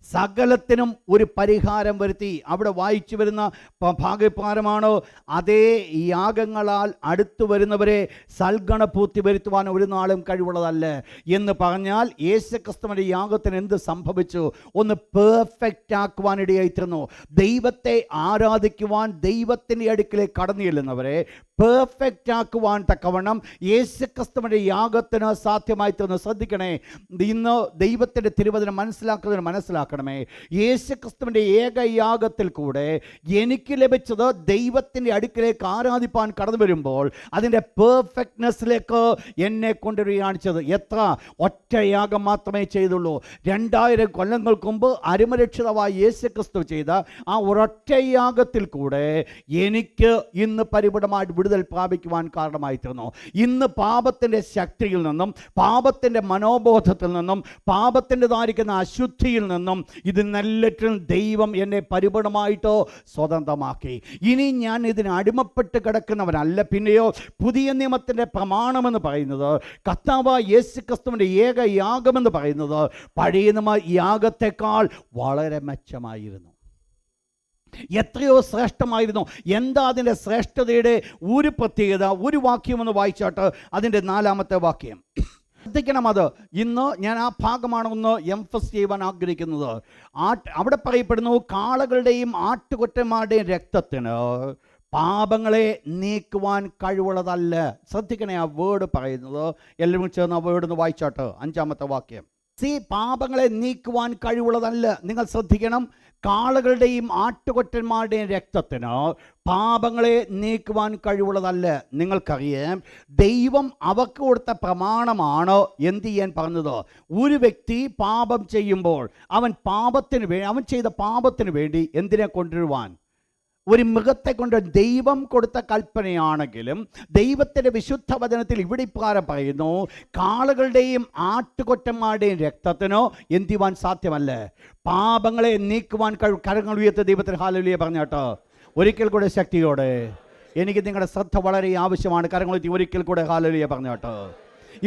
സകലത്തിനും ഒരു പരിഹാരം വരുത്തി. അവിടെ വായിച്ചു വരുന്ന ഭാഗപ്രകാരമാണ്, അതേ യാഗങ്ങളാൽ അടുത്തു വരുന്നവരെ സൽഗണപൂർത്തി വരുത്തുവാൻ ഒരു നാളും കഴിവുള്ളതല്ല എന്ന് പറഞ്ഞാൽ യേശുക്രിസ്തുവിൻ്റെ യാഗത്തിന് എന്ത് സംഭവിച്ചു? ഒന്ന് പെർഫെക്റ്റ് ആക്കുവാനിടയായിത്തീർന്നു. ദൈവത്തെ ആരാധിക്കുവാൻ ദൈവത്തിൻ്റെ അടുക്കിലേക്ക് കടന്നു ചെല്ലുന്നവരെ പെർഫെക്റ്റ് ആക്കുവാൻ തക്കവണ്ണം യേശുക്രിസ്തുവിൻ്റെ യാഗത്തിന് സാധ്യമായി തീർന്നു. ശ്രദ്ധിക്കണേ, ഇന്ന് ദൈവത്തിൻ്റെ തിരുവചനം മനസ്സിലാക്കണമേ. യേശുക്രിസ്തുവിൻ്റെ ഏകയാഗത്തിൽ കൂടെ എനിക്ക് ലഭിച്ചത് ദൈവത്തിൻ്റെ അടുക്കിലേക്ക് ആരാധിപ്പാൻ കടന്നു വരുമ്പോൾ അതിൻ്റെ പെർഫെക്റ്റ്നെസ്സിലേക്ക് എന്നെ കൊണ്ടുവരികയാണ് ചെയ്തത്. എത്ര ഒറ്റ യാഗം മാത്രമേ ചെയ്തുള്ളൂ. 2000 കൊല്ലങ്ങൾക്ക് മുമ്പ് അരുമരക്ഷിതമായി യേശുക്രിസ്തു ചെയ്ത ആ ഒരൊറ്റ യാഗത്തിൽ കൂടെ എനിക്ക് ഇന്ന് പരിപൂർണമായിട്ട് വിടുതൽ പ്രാപിക്കുവാൻ കാരണമായി തീർന്നു. ഇന്ന് പാപത്തിൻ്റെ ശക്തിയിൽ നിന്നും, പാപത്തിൻ്റെ മനോബോധത്തിൽ നിന്നും, പാപത്തിൻ്റെതായിരിക്കുന്ന അശുദ്ധിയിൽ നിന്നും ഇതിനെല്ലാറ്റിലും ദൈവം എന്നെ പരിപൂർണമായിട്ടോ സ്വതന്ത്രമാക്കി. ഇനി ഞാൻ ഇതിന് അടിമപ്പെട്ട് കിടക്കുന്നവനല്ല. പിന്നെയോ പുതിയ നിയമത്തിൻ്റെ പ്രമാണമെന്ന് പറയുന്നത് കർത്താവായ യേശുക്രിസ്തുവിൻ്റെ ഏകയാഗമെന്ന് പറയുന്നത് പഴയ നിയമ യാഗത്തെക്കാൾ വളരെ മെച്ചമായിരുന്നു. എത്രയോ ശ്രേഷ്ഠമായിരുന്നു. എന്താ അതിൻ്റെ ശ്രേഷ്ഠതയുടെ ഒരു പ്രത്യേകത? ഒരു വാക്യമൊന്ന് വായിച്ചാട്ട് അതിൻ്റെ 4-ാമത്തെ വാക്യം ശ്രദ്ധിക്കണം. അത് ഇന്ന് ഞാൻ ആ ഭാഗമാണ് ഒന്ന് എംഫസ് ചെയ്യുവാൻ ആഗ്രഹിക്കുന്നത്. അവിടെ പറയപ്പെടുന്നു, കാളകളുടെയും ആട്ടുകൊറ്റന്മാരുടെയും രക്തത്തിന് പാപങ്ങളെ നീക്കുവാൻ കഴിവുള്ളതല്ല. ശ്രദ്ധിക്കണേ, ആ വേർഡ് പറയുന്നത് എല്ലാവരും ചേർന്ന് ആ വേർഡ് ഒന്ന് വായിച്ചാട്ട് 5-ാമത്തെ വാക്യം. പാപങ്ങളെ നീക്കുവാൻ കഴിവുള്ളതല്ല. നിങ്ങൾ ശ്രദ്ധിക്കണം, കാളകളുടെയും ആട്ടുകൊറ്റന്മാരുടെയും രക്തത്തിന് പാപങ്ങളെ നീക്കുവാൻ കഴിവുള്ളതല്ല. നിങ്ങൾക്കറിയാം, ദൈവം അവർക്ക് കൊടുത്ത പ്രമാണമാണ് എന്ത് ചെയ്യാൻ പറഞ്ഞത്. ഒരു വ്യക്തി പാപം ചെയ്യുമ്പോൾ അവൻ ചെയ്ത പാപത്തിന് വേണ്ടി എന്തിനെ കൊണ്ടുവരുവാൻ? ഒരു മൃഗത്തെ കൊണ്ട്. ദൈവം കൊടുത്ത കൽപ്പനയാണെങ്കിലും ദൈവത്തിൻ്റെ വിശുദ്ധ വചനത്തിൽ ഇവിടെ ഇപ്രകാരം പറയുന്നു, കാളകളുടെയും ആട്ടുകൊറ്റന്മാരുടെയും രക്തത്തിനോ എന്ത് ചെയ്യുവാൻ സാധ്യമല്ല. പാപങ്ങളെ നീക്കുവാൻ കരങ്ങൾ ഉയർത്തി ദൈവത്തിന് ഹല്ലേലൂയ പറഞ്ഞാട്ടോ. ഒരിക്കൽ കൂടെ ശക്തിയോടെ എനിക്ക് നിങ്ങളുടെ ശ്രദ്ധ വളരെ ആവശ്യമാണ്. കരങ്ങൾ ഉയർത്തി ഒരിക്കൽ കൂടെ ഹല്ലേലൂയ പറഞ്ഞാട്ടോ.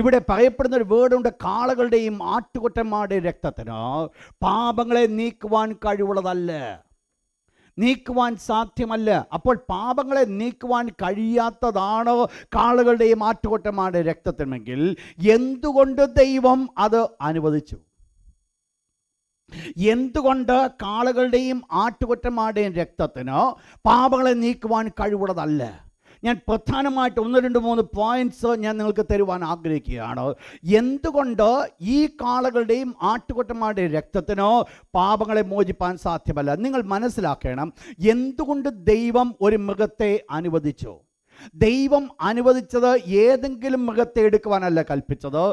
ഇവിടെ പറയപ്പെടുന്ന ഒരു വേർഡുണ്ട്, കാളകളുടെയും ആട്ടുകൊറ്റന്മാരുടെയും രക്തത്തിന് പാപങ്ങളെ നീക്കുവാൻ കഴിവുള്ളതല്ല, നീക്കുവാൻ സാധ്യമല്ല. അപ്പോൾ പാപങ്ങളെ നീക്കുവാൻ കഴിയാത്തതാണ് കാളകളുടെയും ആട്ടുകൊറ്റന്മാരുടെയും രക്തത്തിനെങ്കിൽ എന്തുകൊണ്ട് ദൈവം അത് അനുവദിച്ചു? എന്തുകൊണ്ട് കാളകളുടെയും ആട്ടുകൊറ്റന്മാരുടെയും രക്തത്തിന് പാപങ്ങളെ നീക്കുവാൻ കഴിവുള്ളതല്ല? ഞാൻ പ്രധാനമായിട്ട് 1-2-3 പോയിന്റ്സ് ഞാൻ നിങ്ങൾക്ക് തരുവാൻ ആഗ്രഹിക്കുകയാണ്. എന്തുകൊണ്ട് ഈ കാളകളുടെയും ആട്ടുകൊറ്റന്മാരുടെയും രക്തത്തിനോ പാപങ്ങളെ മോചിപ്പാൻ സാധ്യമല്ല? നിങ്ങൾ മനസ്സിലാക്കണം, എന്തുകൊണ്ട് ദൈവം ഒരു മൃഗത്തെ അനുവദിച്ചു. ദൈവം അനുവദിച്ചത് ഏതെങ്കിലും മൃഗത്തെ എടുക്കുവാനല്ല കൽപ്പിച്ചത്.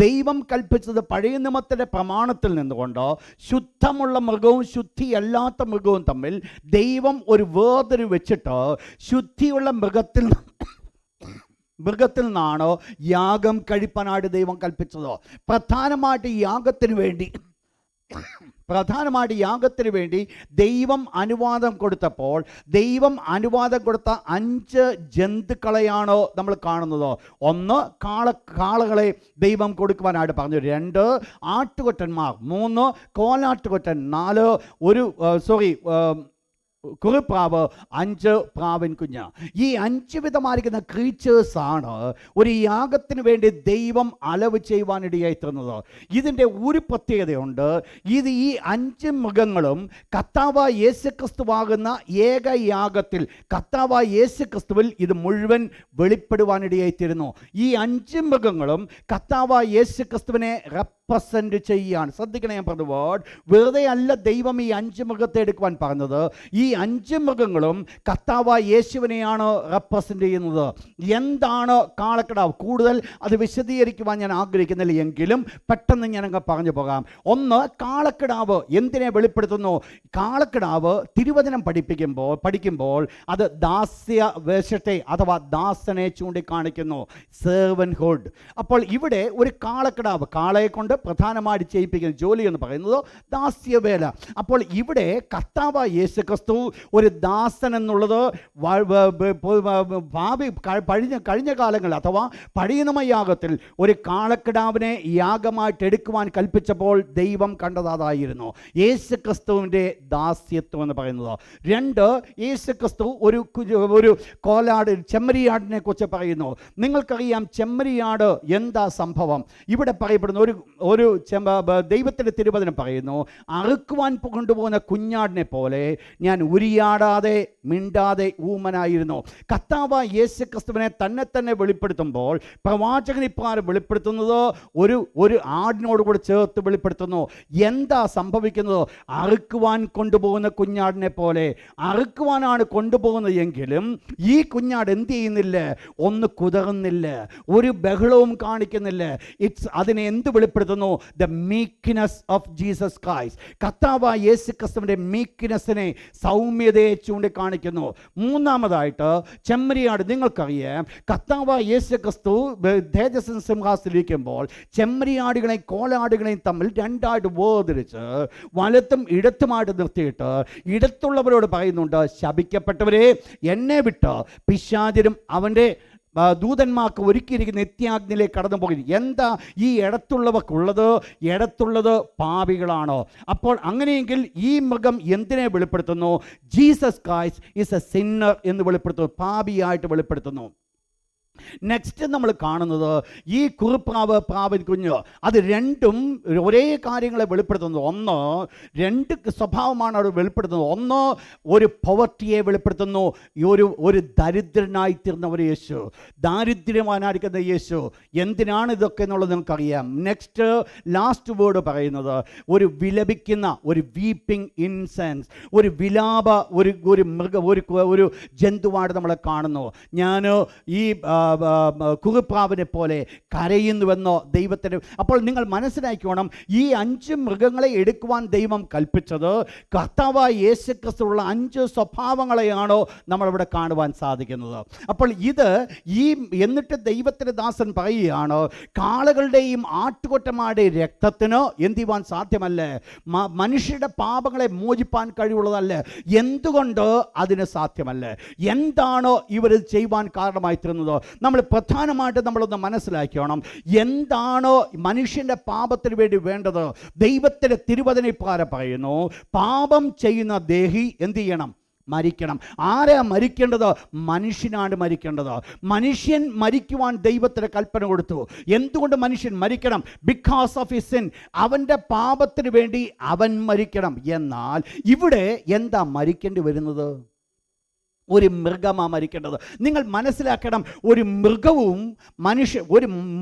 ദൈവം കൽപ്പിച്ചത് പഴയ നിയമത്തിൻ്റെ പ്രമാണത്തിൽ നിന്നുകൊണ്ട് ശുദ്ധമുള്ള മൃഗവും ശുദ്ധിയല്ലാത്ത മൃഗവും തമ്മിൽ ദൈവം ഒരു വേർതിരിവ് വെച്ചിട്ട് ശുദ്ധിയുള്ള മൃഗത്തിൽ നിന്നാണ് യാഗം കഴിപ്പാനായിട്ട് ദൈവം കൽപ്പിച്ചത്. പ്രധാനമായിട്ട് യാഗത്തിന് വേണ്ടി ദൈവം അനുവാദം കൊടുത്തപ്പോൾ ദൈവം അനുവാദം കൊടുത്ത 5 ജന്തുക്കളെയാണ് നമ്മൾ കാണുന്നത്. 1 കാളകളെ ദൈവം കൊടുക്കുവാനായിട്ട് പറഞ്ഞു, 2 ആട്ടുകൊറ്റന്മാർ, 3 കോലാട്ടുകൊറ്റൻ, 4 കുറുപ്രാവ്, 5 പ്രാവിൻ കുഞ്ഞ്. ഈ 5 വിധമായിരിക്കുന്ന ക്രീച്ചേഴ്സാണ് ഒരു യാഗത്തിന് വേണ്ടി ദൈവം അലവ് ചെയ്യുവാനിടയായി തന്നത്. ഇതിൻ്റെ ഒരു പ്രത്യേകതയുണ്ട്. ഈ 5 മൃഗങ്ങളും കർത്താവായ യേശുക്രിസ്തുവാകുന്ന ഏക യാഗത്തിൽ, കർത്താവായ യേശുക്രിസ്തുവിൽ ഇത് മുഴുവൻ വെളിപ്പെടുവാനിടയായി തീരുന്നു. ഈ 5 മൃഗങ്ങളും കർത്താവായ യേശുക്രിസ്തുവിനെ റെപ്രസെൻ്റ് ചെയ്യുകയാണ്. ശ്രദ്ധിക്കണം, ഞാൻ പറഞ്ഞ വേർഡ് വെറുതെ അല്ല ദൈവം ഈ 5 മൃഗത്തെ എടുക്കുവാൻ പറഞ്ഞത്. ഈ 5 മൃഗങ്ങളും കർത്താവായ യേശുവിനെയാണ് റെപ്രസെൻ്റ് ചെയ്യുന്നത്. എന്താണ് കാളക്കിടാവ്? കൂടുതൽ അത് വിശദീകരിക്കുവാൻ ഞാൻ ആഗ്രഹിക്കുന്നില്ല, എങ്കിലും പെട്ടെന്ന് ഞാനങ്ങ് പറഞ്ഞു പോകാം. 1, കാളക്കിടാവ് എന്തിനെ വെളിപ്പെടുത്തുന്നു? കാളക്കിടാവ് തിരുവചനം പഠിക്കുമ്പോൾ അത് ദാസ്യ വേഷത്തെ അഥവാ ദാസനെ ചൂണ്ടിക്കാണിക്കുന്നു, സെർവൻഹുഡ്. അപ്പോൾ ഇവിടെ ഒരു കാളക്കിടാവ്, കാളയെ കൊണ്ട് പ്രധാനമായിട്ട് ചെയ്യിപ്പിക്കുന്ന ജോലി എന്ന് പറയുന്നത് ദാസ്യവേല. അപ്പോൾ ഇവിടെ കർത്താവായ യേശുക്രിസ്തു ഒരു ദാസൻ എന്നുള്ളത് കഴിഞ്ഞ കാലങ്ങളിൽ അഥവാ പഴയ യാഗത്തിൽ ഒരു കാളക്കിടാവിനെ യാഗമായിട്ട് എടുക്കുവാൻ കൽപ്പിച്ചപ്പോൾ ദൈവം കണ്ടതായിരുന്നു യേശുക്രിസ്തുവിൻ്റെ ദാസ്യത്വം എന്ന് പറയുന്നത്. 2, യേശുക്രിസ്തു ഒരു കോലാട്, ചെമ്മരിയാടിനെ കുറിച്ച് പറയുന്നു. നിങ്ങൾക്കറിയാം ചെമ്മരിയാട് എന്താ സംഭവം? ഇവിടെ പറയപ്പെടുന്ന ഒരു ദൈവത്തിൻ്റെ തിരുവചനം പറയുന്നു, അറുക്കുവാൻ കൊണ്ടുപോകുന്ന കുഞ്ഞാടിനെ പോലെ ഞാൻ ഉരിയാടാതെ മിണ്ടാതെ ഊമനായിരുന്നു. കർത്താവായ യേശുക്രിസ്തുവിനെ തന്നെ വെളിപ്പെടുത്തുമ്പോൾ പ്രവാചകൻ ഇപ്രകാരം വെളിപ്പെടുത്തുന്നത് ഒരു ആടിനോട് കൂടെ ചേർത്ത് വെളിപ്പെടുത്തുന്നു. എന്താ സംഭവിക്കുന്നത്? അറുക്കുവാൻ കൊണ്ടുപോകുന്ന കുഞ്ഞാടിനെ പോലെ അറുക്കുവാനാണ് കൊണ്ടുപോകുന്നത് എങ്കിലും ഈ കുഞ്ഞാട് എന്ത് ചെയ്യുന്നില്ല? ഒന്ന് കുതറുന്നില്ല, ഒരു ബഹളവും കാണിക്കുന്നില്ല. അതിനെ എന്ത് വെളിപ്പെടുത്തുന്നു? The meekness of Jesus Christ. കർത്താവായ യേശുക്രിസ്തുവിൻ്റെ മീക്ക്നെസ്സിനെ, സൗമ്യതയെ ചൂണ്ടിക്കാണിക്കുന്നു. 3-മതായിട്ട് ചെമ്മരിയാട്. നിങ്ങൾക്കറിയാം, കർത്താവായ യേശുക്രിസ്തു തേജസ്സൻ സിംഹാസനത്തിലിരിക്കുമ്പോൾ ചെമ്മരിയാടുകളെയും കോലാടുകളെയും തമ്മിൽ 2ആയിട്ട് വേർതിരിച്ച് വലത്തും ഇടത്തുമായിട്ട് നിർത്തിയിട്ട് ഇടത്തുള്ളവരോട് പറയുന്നുണ്ട്, ശപിക്കപ്പെട്ടവരെ, എന്നെ വിട്ട് പിശാചരും അവൻ്റെ ദൂതന്മാർക്ക് ഒരുക്കിയിരിക്കുന്ന നിത്യാഗ്നിയിലേക്ക് കടന്നു പോകുന്നത്. എന്താ ഈ ഇടത്തുള്ളവർക്കുള്ളത്? ഇടത്തുള്ളത് പാപികളാണോ? അപ്പോൾ അങ്ങനെയെങ്കിൽ ഈ മൃഗം എന്തിനെ വെളിപ്പെടുത്തുന്നു? Jesus Christ is A Sinner എന്ന് വെളിപ്പെടുത്തുന്നു, പാപിയായിട്ട് വെളിപ്പെടുത്തുന്നു. നെക്സ്റ്റ് നമ്മൾ കാണുന്നത് ഈ കുറുപ്രാവ്, പ്രാവിൻ കുഞ്ഞ്, അത് രണ്ടും ഒരേ കാര്യങ്ങളെ വെളിപ്പെടുത്തുന്നത്. 2 സ്വഭാവമാണ് അവിടെ വെളിപ്പെടുത്തുന്നത്. 1 ഒരു പോവർട്ടിയെ വെളിപ്പെടുത്തുന്നു, ഒരു ദരിദ്രനായിത്തീർന്ന ഒരു യേശു, ദാരിദ്ര്യവാനായിരിക്കുന്ന യേശു. എന്തിനാണ് ഇതൊക്കെ എന്നുള്ളത് നിങ്ങൾക്കറിയാം. നെക്സ്റ്റ് ലാസ്റ്റ് വേർഡ് പറയുന്നത് ഒരു വിലപിക്കുന്ന, ഒരു വീപ്പിംഗ് ഇൻസെൻസ്, ഒരു വിലാപ ഒരു ജന്തുവായിട്ട് നമ്മളെ കാണുന്നു. ഞാൻ ഈ കുറുപ്രാവിനെ പോലെ കരയുന്നുവെന്നോ ദൈവത്തിന്. അപ്പോൾ നിങ്ങൾ മനസ്സിലാക്കണം, ഈ 5 മൃഗങ്ങളെ എടുക്കുവാൻ ദൈവം കൽപ്പിച്ചത് കർത്താവായ യേശുക്രിസ്തുവിലുള്ള 5 സ്വഭാവങ്ങളെയാണോ നമ്മളിവിടെ കാണുവാൻ സാധിക്കുന്നത്. അപ്പോൾ എന്നിട്ട് ദൈവത്തിൻ്റെ ദാസൻ പറയുകയാണ്, കാളകളുടെയും ആട്ടുകൊറ്റന്മാരുടെയും രക്തത്തിന് എന്ത് ചെയ്യുവാൻ സാധ്യമല്ല, മനുഷ്യരുടെ പാപങ്ങളെ മോചിപ്പാൻ കഴിവുള്ളതല്ല. എന്തുകൊണ്ട് അതിന് സാധ്യമല്ല? എന്താണോ ഇവർ ചെയ്യുവാൻ കാരണമായി തീർന്നത്? നമ്മൾ പ്രധാനമായിട്ട് നമ്മളൊന്ന് മനസ്സിലാക്കണം, എന്താണോ മനുഷ്യൻ്റെ പാപത്തിന് വേണ്ടി വേണ്ടത്? ദൈവത്തിൻ്റെ തിരുവചനപ്രകാരം പറയുന്നു, പാപം ചെയ്യുന്ന ദേഹി എന്ത് ചെയ്യണം? മരിക്കണം. ആരാ മരിക്കേണ്ടത്? മനുഷ്യനാണ് മരിക്കേണ്ടത്. മനുഷ്യൻ മരിക്കുവാൻ ദൈവത്തിന് കൽപ്പന കൊടുത്തു. എന്തുകൊണ്ട് മനുഷ്യൻ മരിക്കണം? Because of his sin. അവൻ്റെ പാപത്തിന് വേണ്ടി അവൻ മരിക്കണം. എന്നാൽ ഇവിടെ എന്താ മരിക്കേണ്ടി വരുന്നത്? ഒരു മൃഗമാണ് മരിക്കേണ്ടത്. നിങ്ങൾ മനസ്സിലാക്കണം, ഒരു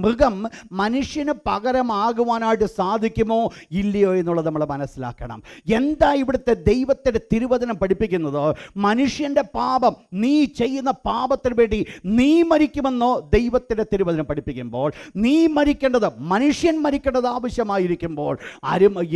മൃഗം മനുഷ്യന് പകരമാകുവാനായിട്ട് സാധിക്കുമോ ഇല്ലയോ എന്നുള്ളത് നമ്മൾ മനസ്സിലാക്കണം. എന്താ ഇവിടുത്തെ ദൈവത്തിൻ്റെ തിരുവചനം പഠിപ്പിക്കുന്നത്? മനുഷ്യൻ്റെ പാപം, നീ ചെയ്യുന്ന പാപത്തിന് വേണ്ടി നീ മരിക്കുമെന്നോ ദൈവത്തിൻ്റെ തിരുവചനം പഠിപ്പിക്കുമ്പോൾ, നീ മരിക്കേണ്ടത്, മനുഷ്യൻ മരിക്കേണ്ടത് ആവശ്യമായിരിക്കുമ്പോൾ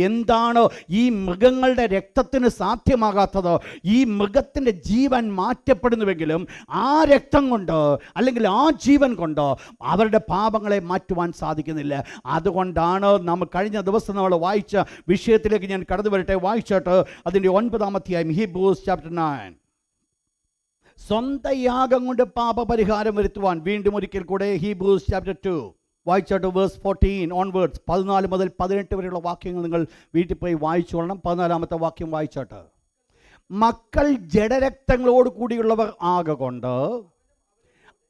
എന്താണ് ഈ മൃഗങ്ങളുടെ രക്തത്തിന് സാധ്യമാകാത്തത്? ഈ മൃഗത്തിൻ്റെ ജീവൻ മാറ്റപ്പെടുന്നുവെങ്കിലും ആ രക്തം കൊണ്ട് അല്ലെങ്കിൽ ആ ജീവൻ കൊണ്ട് അവരുടെ പാപങ്ങളെ മാറ്റുവാൻ സാധിക്കുന്നില്ല. അതുകൊണ്ടാണ് നമ്മൾ കഴിഞ്ഞ ദിവസം നമ്മൾ വായിച്ച വിഷയത്തിലേക്ക് ഞാൻ കടന്നു വരട്ടെ. വായിച്ചിട്ട് അതിൻ്റെ 9-ാം അധ്യായം, ഹീബ്രൂസ് ചാപ്റ്റർ 9. സ്വന്തം യാഗം കൊണ്ട് പാപപരിഹാരം വരുത്തുവാൻ വീണ്ടും ഒരിക്കൽ കൂടെ ഹീബ്രൂസ് ചാപ്റ്റർ 2 വായിച്ചോട്ട് വേഴ്സ് 14 ഓൺവേർഡ്സ്, 14 മുതൽ 18 വരെയുള്ള വാക്യങ്ങൾ നിങ്ങൾ വീട്ടിൽ പോയി വായിച്ചോളണം. 14-ാമത്തെ വാക്യം വായിച്ചോട്ട്. മക്കൾ ജഡരക്തങ്ങളോട് കൂടിയുള്ളവർ ആകൊണ്ട്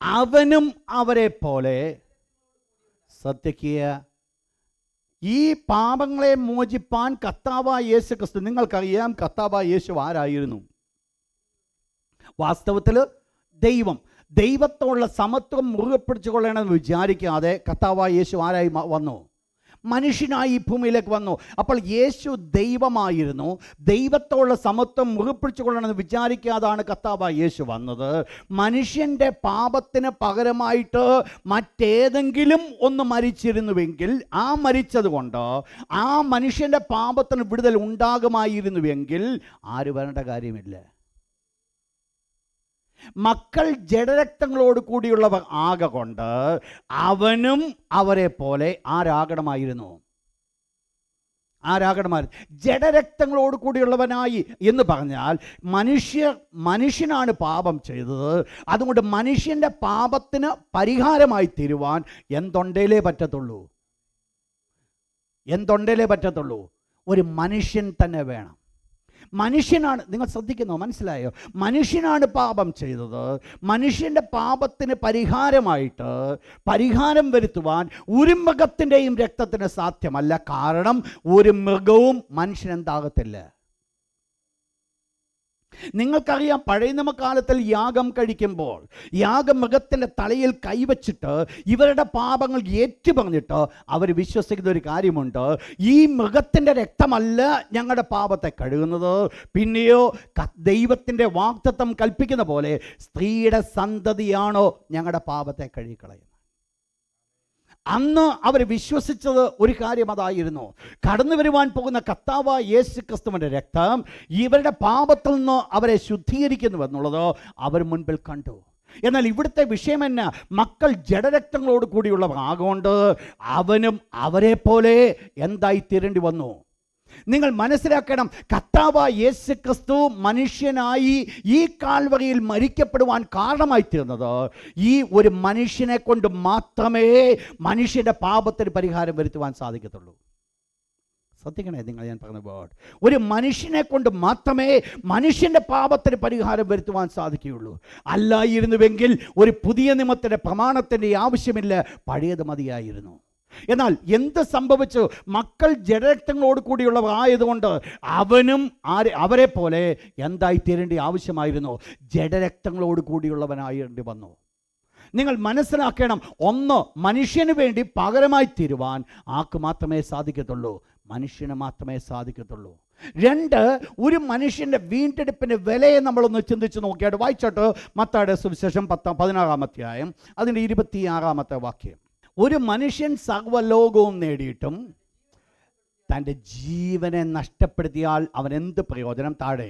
അവനും അവരെ പോലെ ശ്രദ്ധിക്കുക, ഈ പാപങ്ങളെ മോചിപ്പാൻ കർത്താവായ യേശു ക്രിസ്തു. നിങ്ങൾക്കറിയാം കർത്താവായ യേശു ആരായിരുന്നു? വാസ്തവത്തിൽ ദൈവത്തോടുള്ള സമത്വം മുറുകെ പിടിച്ചുകൊള്ളണമെന്ന് വിചാരിക്കാതെ കർത്താവായ യേശു ആരായി വന്നു? മനുഷ്യനായി ഈ ഭൂമിയിലേക്ക് വന്നു. അപ്പോൾ യേശു ദൈവമായിരുന്നു. ദൈവത്തോടുള്ള സമത്വം മുറുകെ പിടിച്ചുകൊള്ളണമെന്ന് വിചാരിക്കാതാണ് കർത്താവായ യേശു വന്നത്. മനുഷ്യൻ്റെ പാപത്തിന് പകരമായിട്ട് മറ്റേതെങ്കിലും ഒന്ന് മരിച്ചിരുന്നുവെങ്കിൽ, ആ മരിച്ചത് കൊണ്ട് ആ മനുഷ്യൻ്റെ പാപത്തിന് വിടുതൽ ഉണ്ടാകുമായിരുന്നുവെങ്കിൽ ആര് വരേണ്ട കാര്യമില്ല. മക്കൾ ജഡരക്തങ്ങളോട് കൂടിയുള്ളവർ ആകൊണ്ട് അവനും അവരെ പോലെ ആരാകണമായിരുന്നു? ജഡരക്തങ്ങളോട് കൂടിയുള്ളവനായി എന്ന് പറഞ്ഞാൽ മനുഷ്യനാണ് പാപം ചെയ്തത്. അതുകൊണ്ട് മനുഷ്യൻ്റെ പാപത്തിന് പരിഹാരമായി തീരുവാൻ എന്തുണ്ടേലേ പറ്റത്തുള്ളൂ? ഒരു മനുഷ്യൻ തന്നെ വേണം. മനുഷ്യനാണ്, നിങ്ങൾ ശ്രദ്ധിക്കുന്നോ? മനസ്സിലായോ? മനുഷ്യനാണ് പാപം ചെയ്തത്. മനുഷ്യൻ്റെ പാപത്തിന് പരിഹാരം വരുത്തുവാൻ ഒരു മൃഗത്തിൻ്റെയും രക്തത്തിന് സാധ്യമല്ല. കാരണം ഒരു മൃഗവും മനുഷ്യനെന്താകത്തില്ല. നിങ്ങൾക്കറിയാം, പഴയ നിയമകാലത്തിൽ യാഗം കഴിക്കുമ്പോൾ യാഗമൃഗത്തിൻ്റെ തലയിൽ കൈവച്ചിട്ട് ഇവരുടെ പാപങ്ങൾ ഏറ്റുപറഞ്ഞിട്ട് അവർ വിശ്വസിക്കുന്ന ഒരു കാര്യമുണ്ട്, ഈ മൃഗത്തിൻ്റെ രക്തമല്ല ഞങ്ങളുടെ പാപത്തെ കഴുകുന്നത്, പിന്നെയോ ദൈവത്തിൻ്റെ വാഗ്ദത്തം കൽപ്പിക്കുന്ന പോലെ സ്ത്രീയുടെ സന്തതിയാണോ ഞങ്ങളുടെ പാപത്തെ കഴുകിക്കളയുന്നത്. അന്ന് അവർ വിശ്വസിച്ചത് ഒരു കാര്യം അതായിരുന്നു, കടന്നു വരുവാൻ പോകുന്ന കർത്താവായ യേശു ക്രിസ്തുവിൻ്റെ രക്തം ഇവരുടെ പാപത്തിൽ നിന്ന് അവരെ ശുദ്ധീകരിക്കുന്നുവെന്നുള്ളത് അവർ മുൻപിൽ കണ്ടു. എന്നാൽ ഇവിടുത്തെ വിഷയം എന്നാ? മക്കൾ ജഡരക്തങ്ങളോട് കൂടിയുള്ളവർ ആകൊണ്ട് അവനും അവരെ പോലെ എന്തായി തീരേണ്ടി വന്നു. നിങ്ങൾ മനസ്സിലാക്കണം, കർത്താവായ യേശു ക്രിസ്തു മനുഷ്യനായി ഈ കാൽവറിയിൽ മരിക്കപ്പെടുവാൻ കാരണമായി തീർന്നത് ഈ ഒരു മനുഷ്യനെ കൊണ്ട് മാത്രമേ മനുഷ്യൻ്റെ പാപത്തിന് പരിഹാരം വരുത്തുവാൻ സാധിക്കത്തുള്ളൂ. ശ്രദ്ധിക്കണേ നിങ്ങൾ, ഞാൻ പറഞ്ഞ വേർഡ്, ഒരു മനുഷ്യനെ കൊണ്ട് മാത്രമേ മനുഷ്യൻ്റെ പാപത്തിന് പരിഹാരം വരുത്തുവാൻ സാധിക്കുകയുള്ളൂ. അല്ലായിരുന്നുവെങ്കിൽ ഒരു പുതിയ നിയമത്തിൻ്റെ പ്രമാണത്തിൻ്റെ ആവശ്യമില്ല, പഴയത് മതിയായിരുന്നു. എന്നാൽ എന്ത് സംഭവിച്ചു? മക്കൾ ജഡരക്തങ്ങളോട് കൂടിയുള്ളവർ ആയതുകൊണ്ട് അവനും അവരെ പോലെ എന്തായി തീരേണ്ട ആവശ്യമായിരുന്നു? ജഡരക്തങ്ങളോട് കൂടിയുള്ളവനായേണ്ടി വന്നു. നിങ്ങൾ മനസ്സിലാക്കണം, ഒന്ന്, മനുഷ്യന് വേണ്ടി പകരമായി തീരുവാൻ ആർക്ക് മാത്രമേ സാധിക്കത്തുള്ളൂ? മനുഷ്യന് മാത്രമേ സാധിക്കത്തുള്ളൂ. രണ്ട്, ഒരു മനുഷ്യൻ്റെ വീണ്ടെടുപ്പിൻ്റെ വിലയെ നമ്മളൊന്ന് ചിന്തിച്ച് നോക്കിയായിട്ട് വായിച്ചോട്ട് മത്തായിയുടെ സുവിശേഷം 16-ാം അധ്യായം അതിൻ്റെ 26-ാമത്തെ വാക്യം. ഒരു മനുഷ്യൻ സർവ്വലോകവും നേടിയിട്ടും തൻ്റെ ജീവനെ നഷ്ടപ്പെടുത്തിയാൽ അവൻ എന്ത് പ്രയോജനം? താഴെ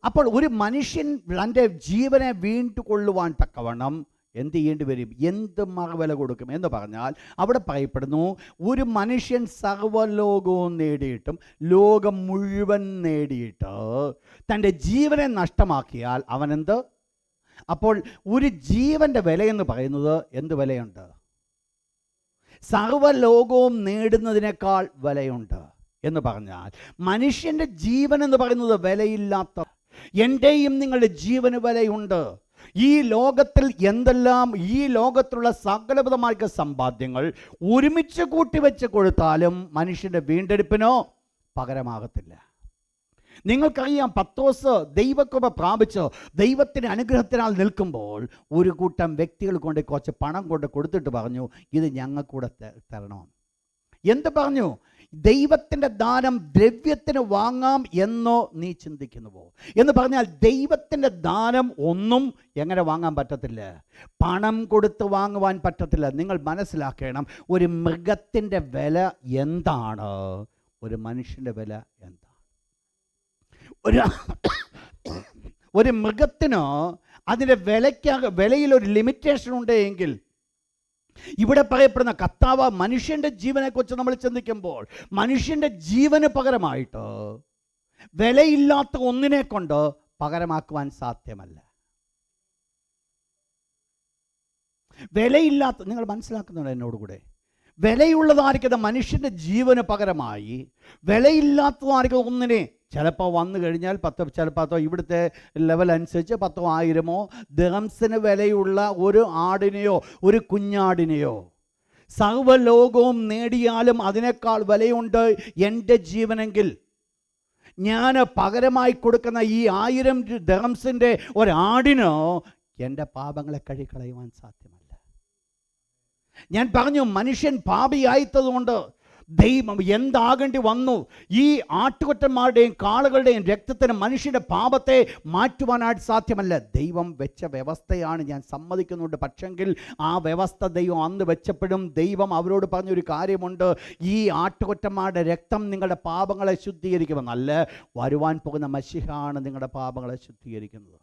അപ്പോൾ ഒരു മനുഷ്യൻ തൻ്റെ ജീവനെ വീണ്ടുകൊള്ളുവാൻ തക്കവണ്ണം എന്ത് ചെയ്യേണ്ടി വരും? എന്ത് മറുവില കൊടുക്കും എന്ന് പറഞ്ഞാൽ അവിടെ പറയപ്പെടുന്നു, ഒരു മനുഷ്യൻ സർവ്വലോകവും നേടിയിട്ടും ലോകം മുഴുവൻ നേടിയിട്ട് തൻ്റെ ജീവനെ നഷ്ടമാക്കിയാൽ അവനെന്ത്? അപ്പോൾ ഒരു ജീവൻ്റെ വിലയെന്ന് പറയുന്നത് എന്ത് വിലയുണ്ട്? സർവ്വലോകവും നേടുന്നതിനേക്കാൾ വിലയുണ്ട് എന്ന് പറഞ്ഞാൽ മനുഷ്യൻ്റെ ജീവൻ എന്ന് പറയുന്നത് വിലയില്ലാത്ത, എൻ്റെയും നിങ്ങളുടെ ജീവന് വിലയുണ്ട്. ഈ ലോകത്തിൽ എന്തെല്ലാം, ഈ ലോകത്തിലുള്ള സകലവിധമായ സമ്പാദ്യങ്ങൾ ഒരുമിച്ച് കൂട്ടിവെച്ച് കൊടുത്താലും മനുഷ്യൻ്റെ വീണ്ടെടുപ്പിനോ പകരമാകത്തില്ല. നിങ്ങൾക്കറിയാം, പത്രോസ് ദൈവകൃപ പ്രാപിച്ച് ദൈവത്തിൻ്റെ അനുഗ്രഹത്തിനാൽ നിൽക്കുമ്പോൾ ഒരു കൂട്ടം വ്യക്തികൾ കൊണ്ട് കുറച്ച് പണം കൊണ്ട് കൊടുത്തിട്ട് പറഞ്ഞു, ഇത് ഞങ്ങൾക്കൂടെ തരണം. എന്ത് പറഞ്ഞു? ദൈവത്തിൻ്റെ ദാനം ദ്രവ്യത്തിന് വാങ്ങാം എന്നോ നീ ചിന്തിക്കുന്നുവോ? എന്ന് പറഞ്ഞാൽ ദൈവത്തിൻ്റെ ദാനം ഒന്നും എങ്ങനെ വാങ്ങാൻ പറ്റത്തില്ല? പണം കൊടുത്ത് വാങ്ങുവാൻ പറ്റത്തില്ല. നിങ്ങൾ മനസ്സിലാക്കണം, ഒരു മൃഗത്തിൻ്റെ വില എന്താണ്, ഒരു മനുഷ്യൻ്റെ വില എന്താണ്? ഒരു മൃഗത്തിന് അതിൻ്റെ വിലയിലൊരു ലിമിറ്റേഷൻ ഉണ്ടെങ്കിൽ, ഇവിടെ പറയപ്പെടുന്ന കർത്താവ് മനുഷ്യൻ്റെ ജീവനെക്കുറിച്ച് നമ്മൾ ചിന്തിക്കുമ്പോൾ, മനുഷ്യൻ്റെ ജീവന് പകരമായിട്ട് വിലയില്ലാത്ത ഒന്നിനെ കൊണ്ട് പകരമാക്കുവാൻ സാധ്യമല്ല. വിലയില്ലാത്ത, നിങ്ങൾ മനസ്സിലാക്കുന്നുണ്ടോ എന്നോടുകൂടെ? വിലയുള്ളതായിരിക്കുന്ന മനുഷ്യൻ്റെ ജീവന് പകരമായി വിലയില്ലാത്തതായിരിക്കുന്ന ഒന്നിനെ ചിലപ്പോൾ വന്നു കഴിഞ്ഞാൽ ചിലപ്പോൾ ഇവിടുത്തെ ലെവൽ അനുസരിച്ച് 10,000 ദിർഹംസിന് വിലയുള്ള ഒരു ആടിനെയോ ഒരു കുഞ്ഞാടിനെയോ സർവ്വലോകവും നേടിയാലും അതിനേക്കാൾ വിലയുണ്ട് എൻ്റെ ജീവനെങ്കിൽ, ഞാൻ പകരമായി കൊടുക്കുന്ന ഈ 1000 ദിർഹംസിൻ്റെ ഒരാടിനോ എൻ്റെ പാപങ്ങളെ കഴുകിക്കളയുവാൻ സാധ്യമല്ല. ഞാൻ പറഞ്ഞു, മനുഷ്യൻ പാപിയായിത്തതുകൊണ്ട് ദൈവം എന്താകേണ്ടി വന്നു? ഈ ആട്ടുകൊറ്റന്മാരുടെയും കാളുകളുടെയും രക്തത്തിന് മനുഷ്യൻ്റെ പാപത്തെ മാറ്റുവാനായിട്ട് സാധ്യമല്ല. ദൈവം വെച്ച വ്യവസ്ഥയാണ്, ഞാൻ സമ്മതിക്കുന്നുണ്ട്. പക്ഷെങ്കിൽ ആ വ്യവസ്ഥ ദൈവം അന്ന് വെച്ചപ്പോഴും ദൈവം അവരോട് പറഞ്ഞൊരു കാര്യമുണ്ട്, ഈ ആട്ടുകൊറ്റന്മാരുടെ രക്തം നിങ്ങളുടെ പാപങ്ങളെ ശുദ്ധീകരിക്കുമെന്നല്ല, വരുവാൻ പോകുന്ന മശിഹാണ് നിങ്ങളുടെ പാപങ്ങളെ ശുദ്ധീകരിക്കുന്നത്.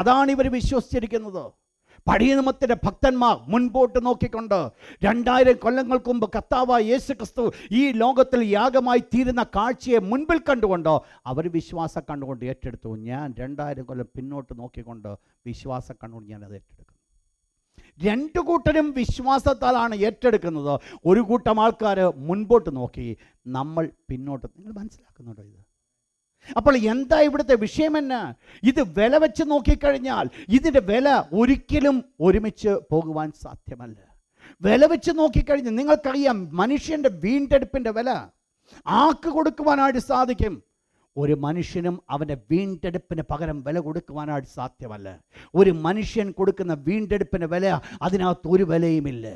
അതാണ് ഇവർ വിശ്വസിച്ചിരിക്കുന്നത്. പഴയ നിയമത്തിൻ്റെ ഭക്തന്മാർ മുൻപോട്ട് നോക്കിക്കൊണ്ട് 2000 കൊല്ലങ്ങൾക്ക് മുമ്പ് കർത്താവായ യേശു ക്രിസ്തു ഈ ലോകത്തിൽ യാഗമായി തീരുന്ന കാഴ്ചയെ മുൻപിൽ കണ്ടുകൊണ്ട് അവർ വിശ്വാസം കണ്ടുകൊണ്ട് ഏറ്റെടുത്തു. ഞാൻ 2000 കൊല്ലം പിന്നോട്ട് നോക്കിക്കൊണ്ട് വിശ്വാസം കണ്ടുകൊണ്ട് ഞാനത് ഏറ്റെടുക്കുന്നു. രണ്ടു കൂട്ടരും വിശ്വാസത്താലാണ് ഏറ്റെടുക്കുന്നത്. ഒരു കൂട്ടം ആൾക്കാർ മുൻപോട്ട് നോക്കി, നമ്മൾ പിന്നോട്ട്. നിങ്ങൾ മനസ്സിലാക്കുന്നുണ്ടോ ഇത്? അപ്പോൾ എന്താ ഇവിടുത്തെ വിഷയം? എന്നാ ഇത് വില വെച്ച് നോക്കിക്കഴിഞ്ഞാൽ ഇതിൻ്റെ വില ഒരിക്കലും ഒരുമിച്ച് പോകുവാൻ സാധ്യമല്ല. വില വെച്ച് നോക്കിക്കഴിഞ്ഞാൽ നിങ്ങൾക്കറിയാം, മനുഷ്യൻ്റെ വീണ്ടെടുപ്പിൻ്റെ വില ആർക്ക് കൊടുക്കുവാനായിട്ട് സാധിക്കും? ഒരു മനുഷ്യനും അവൻ്റെ വീണ്ടെടുപ്പിന് പകരം വില കൊടുക്കുവാനായിട്ട് സാധ്യമല്ല. ഒരു മനുഷ്യൻ കൊടുക്കുന്ന വീണ്ടെടുപ്പിന് വില, അതിനകത്ത് ഒരു വിലയുമില്ല.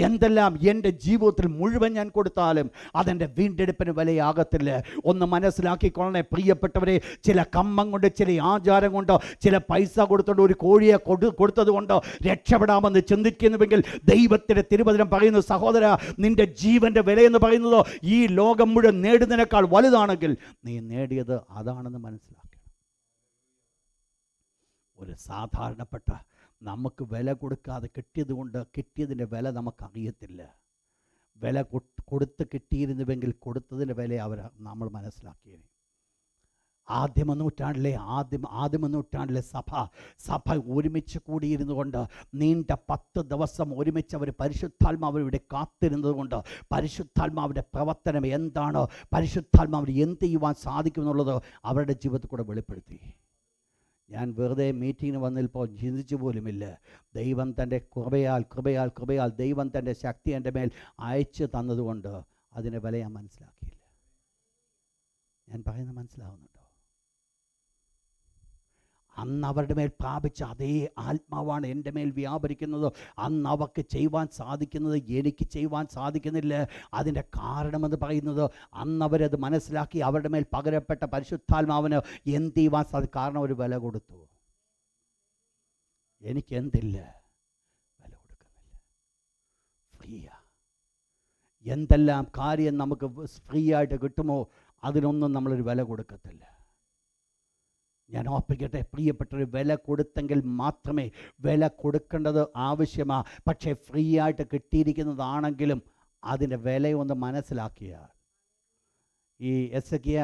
എന്തെല്ലാം എൻ്റെ ജീവിതത്തിൽ മുഴുവൻ ഞാൻ കൊടുത്താലും അതെൻ്റെ വീണ്ടെടുപ്പിന് വിലയാകത്തില്ല. ഒന്ന് മനസ്സിലാക്കിക്കൊള്ളണേ പ്രിയപ്പെട്ടവരെ. ചില കമ്മം കൊണ്ട്, ചില ആചാരം കൊണ്ട്, ചില പൈസ കൊടുത്തുകൊണ്ട്, ഒരു കോഴിയെ കൊടുത്തത് കൊണ്ട് രക്ഷപ്പെടാമെന്ന് ചിന്തിക്കുന്നുവെങ്കിൽ ദൈവത്തിൻ്റെ തിരുവചനം പറയുന്നു, സഹോദര, നിൻ്റെ ജീവൻ്റെ വിലയെന്ന് പറയുന്നത് ഈ ലോകം മുഴുവൻ നേടുന്നതിനേക്കാൾ വലുതാണെങ്കിൽ നീ നേടിയത് അതാണെന്ന് മനസ്സിലാക്കണം. ഒരു സാധാരണപ്പെട്ട നമുക്ക് വില കൊടുക്കാതെ കിട്ടിയത് കൊണ്ട് കിട്ടിയതിൻ്റെ വില നമുക്കറിയത്തില്ല. വില കൊടുത്ത് കിട്ടിയിരുന്നുവെങ്കിൽ കൊടുത്തതിൻ്റെ വില നമ്മൾ മനസ്സിലാക്കിയത്. ആദിമ നൂറ്റാണ്ടിലെ സഭ ഒരുമിച്ച് കൂടിയിരുന്നു കൊണ്ട് നീണ്ട 10 ദിവസം ഒരുമിച്ച് അവർ പരിശുദ്ധാത്മാവ് ഇവിടെ കാത്തിരുന്നത് കൊണ്ട് പരിശുദ്ധാത്മാവിൻ്റെ പ്രവർത്തനം എന്താണ്, പരിശുദ്ധാത്മാവിന് എന്ത് ചെയ്യുവാൻ സാധിക്കുമെന്നുള്ളത് അവരുടെ ജീവിതത്തിൽ കൂടെ വെളിപ്പെടുത്തി. ഞാൻ വെറുതെ മീറ്റിങ്ങിന് വന്നപ്പോൾ ചിന്തിച്ചു പോലുമില്ല, ദൈവം തൻ്റെ കൃപയാൽ ദൈവം തൻ്റെ ശക്തി എൻ്റെ മേൽ അയച്ചു തന്നതുകൊണ്ട് അതിൻ്റെ വില ഞാൻ മനസ്സിലാക്കിയില്ല. ഞാൻ പറയുന്നത് മനസ്സിലാവുന്നുണ്ടോ? അന്ന് അവരുടെ മേൽ പ്രാപിച്ച അതേ ആത്മാവാണ് എൻ്റെ മേൽ വ്യാപരിക്കുന്നത്. അന്ന് അവർക്ക് ചെയ്യുവാൻ സാധിക്കുന്നത് എനിക്ക് ചെയ്യുവാൻ സാധിക്കുന്നില്ല. അതിൻ്റെ കാരണമെന്ന് പറയുന്നത് അന്ന് അവരത് മനസ്സിലാക്കി അവരുടെ മേൽ പകരപ്പെട്ട പരിശുദ്ധാത്മാവിന് എന്ത് ചെയ്യുവാൻ സാധിക്കും? കാരണം ഒരു വില കൊടുത്തു. എനിക്കെന്തില്ല, വില കൊടുക്കുന്നില്ല, ഫ്രീയാ. എന്തെല്ലാം കാര്യം നമുക്ക് ഫ്രീ ആയിട്ട് കിട്ടുമോ അതിനൊന്നും നമ്മളൊരു വില കൊടുക്കത്തില്ല. ഞാൻ ഓർപ്പിക്കട്ടെ പ്രിയപ്പെട്ടൊരു, വില കൊടുത്തെങ്കിൽ മാത്രമേ, വില കൊടുക്കേണ്ടത് ആവശ്യമാണ്. പക്ഷേ ഫ്രീ ആയിട്ട് കിട്ടിയിരിക്കുന്നതാണെങ്കിലും അതിൻ്റെ വിലയൊന്ന് മനസ്സിലാക്കിയാൽ. ഈ എസെക്കിയ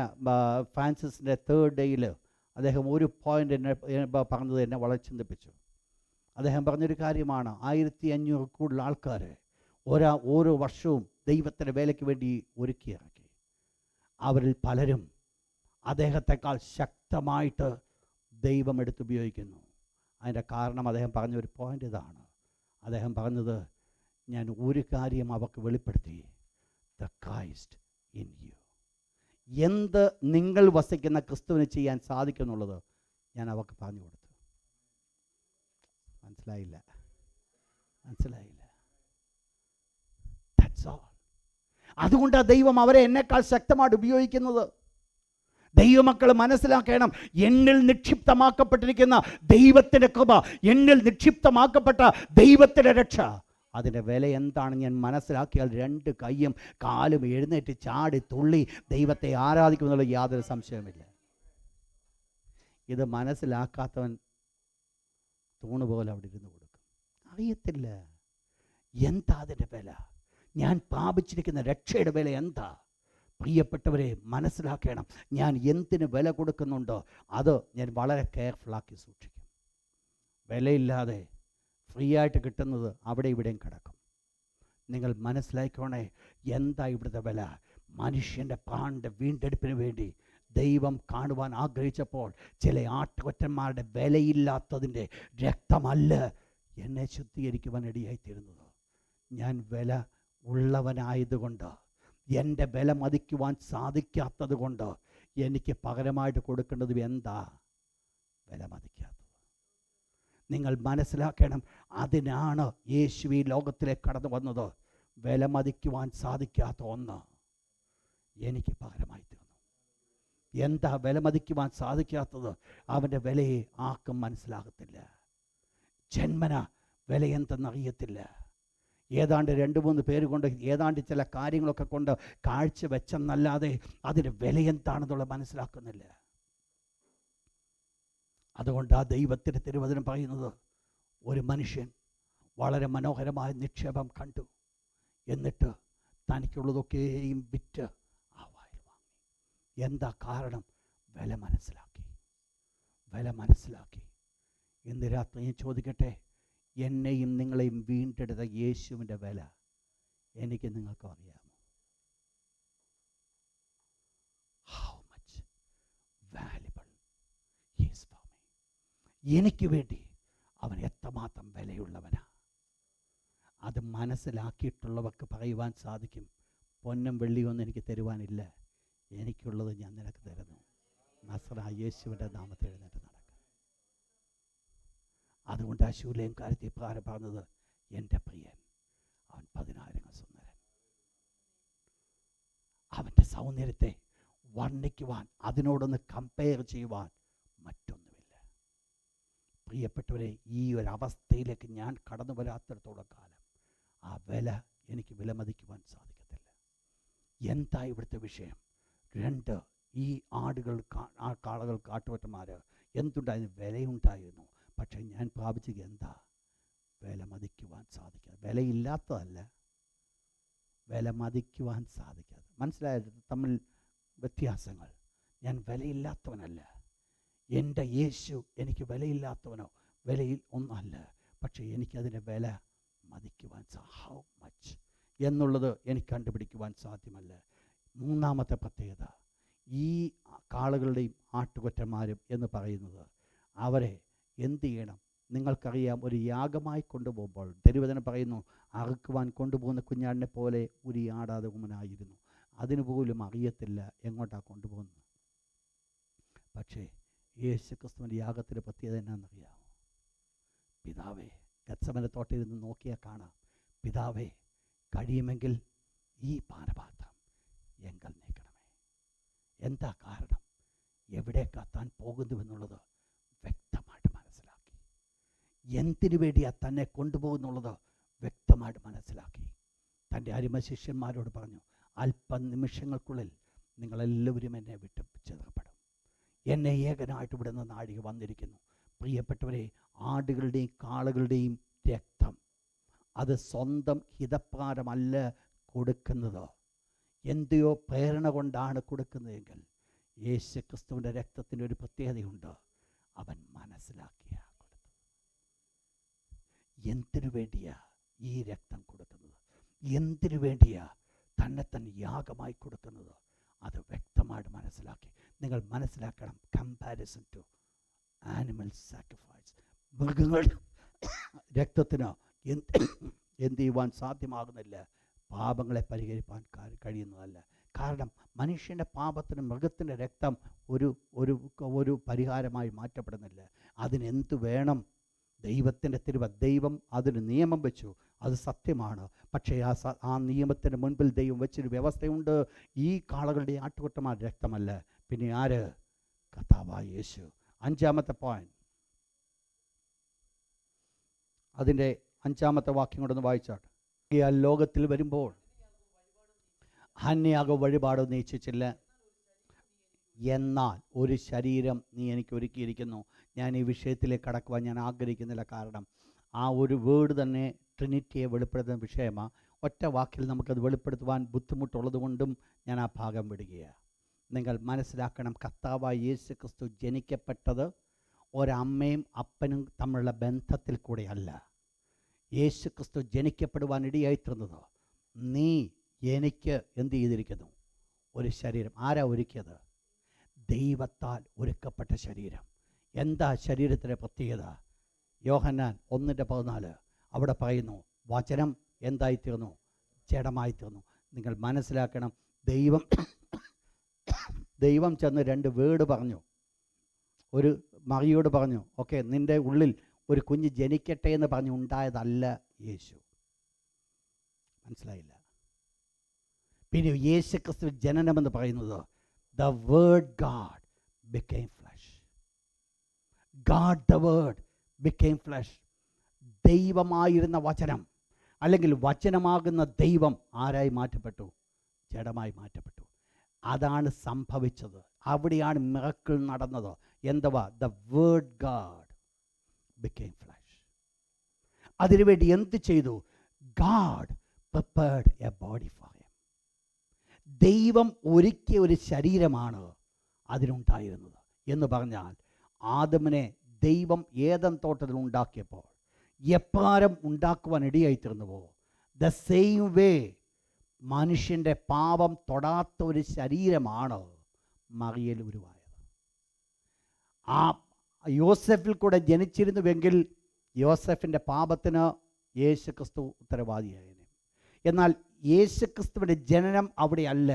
ഫ്രാൻസിസിൻ്റെ 3rd ഡേയിൽ അദ്ദേഹം ഒരു പോയിൻ്റ് പറഞ്ഞത് എന്നെ വളരെ ചിന്തിപ്പിച്ചു. അദ്ദേഹം പറഞ്ഞൊരു കാര്യമാണ്, 1500 കൂടുതൽ ആൾക്കാർ ഓരോ വർഷവും ദൈവത്തിൻ്റെ വേലയ്ക്ക് വേണ്ടി ഒരുക്കിയിറക്കി. അവരിൽ പലരും അദ്ദേഹത്തെക്കാൾ ശക്തമായിട്ട് ദൈവം എടുത്തുപയോഗിക്കുന്നു. അതിൻ്റെ കാരണം അദ്ദേഹം പറഞ്ഞൊരു പോയിൻ്റ് ഇതാണ്. അദ്ദേഹം പറഞ്ഞത്, ഞാൻ ഒരു കാര്യം അവർക്ക് വെളിപ്പെടുത്തി, ദ ക്രൈസ്റ്റ് ഇൻ യു. എന്ത് നിങ്ങൾ വസിക്കുന്ന ക്രിസ്തുവിന് ചെയ്യാൻ സാധിക്കുമെന്നുള്ളത് ഞാൻ അവർക്ക് പറഞ്ഞു കൊടുത്തു. മനസ്സിലായില്ല? That's all. അതുകൊണ്ടാണ് ദൈവം അവരെ എന്നെക്കാൾ ശക്തമായിട്ട് ഉപയോഗിക്കുന്നത്. ദൈവമക്കൾ മനസ്സിലാക്കണം, എന്നിൽ നിക്ഷിപ്തമാക്കപ്പെട്ടിരിക്കുന്ന ദൈവത്തിൻ്റെ കൃപ, എന്നിൽ നിക്ഷിപ്തമാക്കപ്പെട്ട ദൈവത്തിൻ്റെ രക്ഷ, അതിൻ്റെ വില എന്താണെന്ന് ഞാൻ മനസ്സിലാക്കിയാൽ 2 കൈയും കാലും എഴുന്നേറ്റ് ചാടി തുള്ളി ദൈവത്തെ ആരാധിക്കുമെന്നുള്ള യാതൊരു സംശയവുമില്ല. ഇത് മനസ്സിലാക്കാത്തവൻ തൂണ് പോലെ അവിടെ ഇരുന്ന് കൊടുക്കും. അറിയത്തില്ല എന്താ അതിൻ്റെ വില, ഞാൻ പ്രാപിച്ചിരിക്കുന്ന രക്ഷയുടെ വില എന്താ. പ്രിയപ്പെട്ടവരെ, മനസ്സിലാക്കണം, ഞാൻ എന്തിന് വില കൊടുക്കുന്നുണ്ടോ അത് ഞാൻ വളരെ കെയർഫുള്ളാക്കി സൂക്ഷിക്കും. വിലയില്ലാതെ ഫ്രീ ആയിട്ട് കിട്ടുന്നത് അവിടെ ഇവിടെയും കിടക്കും. നിങ്ങൾ മനസ്സിലാക്കണേ, എന്താ ഇവിടുത്തെ വില. മനുഷ്യൻ്റെ പ്രാണന്റെ വീണ്ടെടുപ്പിന് വേണ്ടി ദൈവം കാണുവാൻ ആഗ്രഹിച്ചപ്പോൾ ചില ആട്ടുകൊറ്റന്മാരുടെ വിലയില്ലാത്തതിൻ്റെ രക്തമല്ല എന്നെ ശുദ്ധീകരിക്കുവാൻ ഇടയായിത്തീരുന്നത്. ഞാൻ വില ഉള്ളവനായതുകൊണ്ട്, എൻ്റെ വില മതിക്കുവാൻ സാധിക്കാത്തത് കൊണ്ട് എനിക്ക് പകരമായിട്ട് കൊടുക്കേണ്ടത് എന്താ? വില മതിക്കാത്തത്. നിങ്ങൾ മനസ്സിലാക്കണം, അതിനാണ് യേശു ഈ ലോകത്തിലേക്ക് കടന്നു വന്നത്. വില മതിക്കുവാൻ സാധിക്കാത്ത ഒന്ന് എനിക്ക് പകരമായി തീർന്നു. എന്താ വില മതിക്കുവാൻ സാധിക്കാത്തത്? അവൻ്റെ വിലയെ ആർക്കും മനസ്സിലാകത്തില്ല. ജന്മന വില എന്തെന്നറിയത്തില്ല. ഏതാണ്ട് 2-3 പേര് കൊണ്ട് ഏതാണ്ട് ചില കാര്യങ്ങളൊക്കെ കൊണ്ട് കാഴ്ച വെച്ചെന്നല്ലാതെ അതിൻ്റെ വില എന്താണെന്നുള്ളത് മനസ്സിലാക്കുന്നില്ല. അതുകൊണ്ട് ആ ദൈവത്തിൻ്റെ തിരുവചനം പറയുന്നത്, ഒരു മനുഷ്യൻ വളരെ മനോഹരമായ നിക്ഷേപം കണ്ടു, എന്നിട്ട് തനിക്കുള്ളതൊക്കെയും വിറ്റ് ആ വായിൽ വാങ്ങി. എന്താ കാരണം? വില മനസ്സിലാക്കി. ഇന്ന് രാത്രി ഞാൻ ചോദിക്കട്ടെ, എന്നെയും നിങ്ങളെയും വീണ്ടെടുത്ത യേശുവിൻ്റെ വില എനിക്ക് നിങ്ങൾക്ക് അറിയാമോ? How much valuable he is for me. എനിക്ക് വേണ്ടി അവൻ എത്രമാത്രം വിലയുള്ളവനാ. അത് മനസ്സിലാക്കിയിട്ടുള്ളവർക്ക് പറയുവാൻ സാധിക്കും, പൊന്നും വെള്ളിയൊന്നും എനിക്ക് തരുവാനില്ല, എനിക്കുള്ളത് ഞാൻ നിനക്ക് തരുന്നു. നസ്രായ യേശുവിൻ്റെ നാമത്തിൽ എഴുന്നേറ്റ് നടക്കുക. അതുകൊണ്ട് ആ ശൂലേംകാരത്തെ പ്രകാരം പറഞ്ഞത്, എൻ്റെ പ്രിയൻ, അവൻ 10,000 സുന്ദരൻ. അവൻ്റെ സൗന്ദര്യത്തെ വർണ്ണിക്കുവാൻ, അതിനോടൊന്ന് കമ്പയർ ചെയ്യുവാൻ മറ്റൊന്നുമില്ല. പ്രിയപ്പെട്ടവരെ, ഈ ഒരു അവസ്ഥയിലേക്ക് ഞാൻ കടന്നു വരാത്തിടത്തോളം കാലം ആ വില എനിക്ക് വിലമതിക്കുവാൻ സാധിക്കത്തില്ല. എന്താ ഇവിടുത്തെ വിഷയം? 2 ഈ കാളകൾ കാട്ടുകൊറ്റന്മാർ എന്തുണ്ടായിരുന്നു? വിലയുണ്ടായിരുന്നു. പക്ഷേ ഞാൻ പ്രാപിച്ചത് എന്താ? വില മതിക്കുവാൻ സാധിക്കാതെ. വിലയില്ലാത്തതല്ല, വില മതിക്കുവാൻ സാധിക്കാതെ. മനസ്സിലായത് തമ്മിൽ വ്യത്യാസങ്ങൾ. ഞാൻ വിലയില്ലാത്തവനല്ല, എൻ്റെ യേശു എനിക്ക് വിലയില്ലാത്തവനോ വിലയിൽ ഒന്നല്ല. പക്ഷേ എനിക്കതിൻ്റെ വില മതിക്കുവാൻ ഹൗ മച്ച് എന്നുള്ളത് എനിക്ക് കണ്ടുപിടിക്കുവാൻ സാധ്യമല്ല. 3-ാമത്തെ പ്രത്യേകത, ഈ കാളുകളുടെയും ആട്ടുകൊറ്റന്മാരും എന്ന് പറയുന്നത്, അവരെ എന്ത് ചെയ്യണം? നിങ്ങൾക്കറിയാം, ഒരു യാഗമായി കൊണ്ടുപോകുമ്പോൾ തിരുവചനം പറയുന്നു, അറുക്കുവാൻ കൊണ്ടുപോകുന്ന കുഞ്ഞാടിനെ പോലെ ഒരു ആടാതെ ഉമ്മനായിരുന്നു. അതിനുപോലും അറിയത്തില്ല എങ്ങോട്ടാണ് കൊണ്ടുപോകുന്നത്. പക്ഷേ യേശുക്രിസ്തുവിൻ്റെ യാഗത്തിൻ്റെ പ്രത്യേകത എന്നാണെന്നറിയാമോ? പിതാവേ, ഗത്സമന തോട്ടയിൽ നിന്ന് നോക്കിയാൽ കാണാം, പിതാവേ, കഴിയുമെങ്കിൽ ഈ പാനപാത്രം എങ്കൽ നീക്കണമേ. എന്താ കാരണം? എവിടേക്കാ താൻ പോകുന്നുവെന്നുള്ളത് വ്യക്തമായിട്ട് മനസ്സിലാക്കി. എന്തിനു വേണ്ടിയാ തന്നെ കൊണ്ടുപോകുന്നുള്ളത് വ്യക്തമായിട്ട് മനസ്സിലാക്കി. തൻ്റെ അരിമ ശിഷ്യന്മാരോട് പറഞ്ഞു, അല്പനിമിഷങ്ങൾക്കുള്ളിൽ നിങ്ങളെല്ലാവരും എന്നെ വിട്ട് ചെറുപ്പെടും. എന്നെ ഏകനായിട്ട് ഇവിടെ നിന്ന് നാഴിക വന്നിരിക്കുന്നു. പ്രിയപ്പെട്ടവരെ, ആടുകളുടെയും കാളകളുടെയും രക്തം അത് സ്വന്തം ഹിതപ്രകാരമല്ല കൊടുക്കുന്നത്, എന്തെയോ പ്രേരണ കൊണ്ടാണ് കൊടുക്കുന്നതെങ്കിൽ യേശുക്രിസ്തുവിൻ്റെ രക്തത്തിൻ്റെ ഒരു പ്രത്യേകതയുണ്ട്. അവൻ മനസ്സിലാക്കിയ കൊടുത്തത്. എന്തിനു വേണ്ടിയാ ഈ രക്തം കൊടുക്കുന്നത്? എന്തിനു വേണ്ടിയാ തന്നെ യാഗമായി കൊടുക്കുന്നത്? അത് വ്യക്തമായിട്ട് മനസ്സിലാക്കി. നിങ്ങൾ മനസ്സിലാക്കണം, കമ്പാരിസൺ ടു ആനിമൽ സാക്രിഫൈസ്. മൃഗങ്ങളുടെ രക്തത്തിന് എന്ത് ചെയ്യുവാൻ സാധ്യമാകുന്നില്ല, പാപങ്ങളെ പരിഹരിപ്പാൻ കഴിയുന്നതല്ല. കാരണം മനുഷ്യൻ്റെ പാപത്തിന് മൃഗത്തിൻ്റെ രക്തം ഒരു ഒരു ഒരു പരിഹാരമായി മാറ്റപ്പെടുന്നില്ല. അതിനെന്ത് വേണം? ദൈവത്തിൻ്റെ ദൈവം അതിന് നിയമം വെച്ചു, അത് സത്യമാണ്. പക്ഷേ ആ നിയമത്തിന് മുൻപിൽ ദൈവം വെച്ചൊരു വ്യവസ്ഥയുണ്ട്. ഈ കാളകളുടെ ആട്ടുകൊറ്റന്മാരുടെ രക്തമല്ല, പിന്നെ ആര്? കർത്താവായ യേശു. 5-ാമത്തെ പോയിന്റ്, അതിൻ്റെ 5-ാമത്തെ വാക്യം കൊണ്ടൊന്ന് വായിച്ചാട്ട്. ലോകത്തിൽ വരുമ്പോൾ ഹന്യാഗ വഴിപാട് നീ ഇച്ഛിച്ചില്ല, എന്നാൽ ഒരു ശരീരം നീ എനിക്ക് ഒരുക്കിയിരിക്കുന്നു. ഞാൻ ഈ വിഷയത്തിലേക്ക് കടക്കുവാൻ ഞാൻ ആഗ്രഹിക്കുന്നില്ല. കാരണം ആ ഒരു വേർഡ് തന്നെ ട്രിനിറ്റിയെ വെളിപ്പെടുത്തുന്ന വിഷയമാണ്. ഒറ്റ വാക്കിൽ നമുക്കത് വെളിപ്പെടുത്തുവാൻ ബുദ്ധിമുട്ടുള്ളത് കൊണ്ടും ഞാൻ ആ ഭാഗം വിടുകയാണ്. നിങ്ങൾ മനസ്സിലാക്കണം, കർത്താവായ യേശു ക്രിസ്തു ജനിക്കപ്പെട്ടത് ഒരമ്മയും അപ്പനും തമ്മിലുള്ള ബന്ധത്തിൽ കൂടെയല്ല. യേശു ക്രിസ്തു ജനിക്കപ്പെടുവാൻ ഇടയായിത്തീർന്നത് നീ എനിക്ക് എന്ത് ചെയ്തിരിക്കുന്നു? ഒരു ശരീരം. ആരാ ഒരുക്കിയത്? ദൈവത്താൽ ഒരുക്കപ്പെട്ട ശരീരം. എന്താ ശരീരത്തിൻ്റെ പ്രത്യേകത? യോഹന്നാൻ 1:14 അവിടെ പറയുന്നു, വചനം എന്തായിത്തീർന്നു? ജഡമായിത്തീർന്നു. നിങ്ങൾ മനസ്സിലാക്കണം, ദൈവം ചെന്ന് 2 വേർഡ് പറഞ്ഞു. ഒരു മറിയോട് പറഞ്ഞു, ഓക്കെ, നിൻ്റെ ഉള്ളിൽ ഒരു കുഞ്ഞ് ജനിക്കട്ടെ എന്ന് പറഞ്ഞു ഉണ്ടായതല്ല യേശു. മനസ്സിലായില്ല? പിന്നെ യേശു ക്രിസ്തു ജനനമെന്ന് പറയുന്നത് the word God became flesh. God the word became flesh. ദൈവമായിരുന്ന വചനം അല്ലെങ്കിൽ വചനമാകുന്ന ദൈവം ആരായി മാറ്റപ്പെട്ടു? ജഡമായി മാറ്റപ്പെട്ടു. അതാണ് സംഭവിച്ചത്. അവിടെയാണ് മിറക്കിൾ നടന്നത്. എന്തുവാ? the word God became flesh. അതിനുവേണ്ടി എന്ത് ചെയ്തു? God prepared a body for him. ദൈവം ഒരുക്കിയ ഒരു ശരീരമാണ് അതിനുണ്ടായിരുന്നത്. എന്ന് പറഞ്ഞാൽ ആദമിനെ ദൈവം ഏദൻ തോട്ടത്തിൽ ഉണ്ടാക്കിയപ്പോൾ എപ്രകാരം ഉണ്ടാക്കുവാൻ ഇടയായിത്തീർന്നുവോ, ദ സെയിം വേ മനുഷ്യൻ്റെ പാപം തൊടാത്ത ഒരു ശരീരമാണ് മറിയയിൽ ഉരുവായത്. ആ യോസെഫിൽ കൂടെ ജനിച്ചിരുന്നുവെങ്കിൽ യോസെഫിൻ്റെ പാപത്തിന് യേശു ക്രിസ്തു ഉത്തരവാദിയായേനെ. എന്നാൽ യേശുക്രിസ്തുവിൻ്റെ ജനനം അവിടെയല്ല.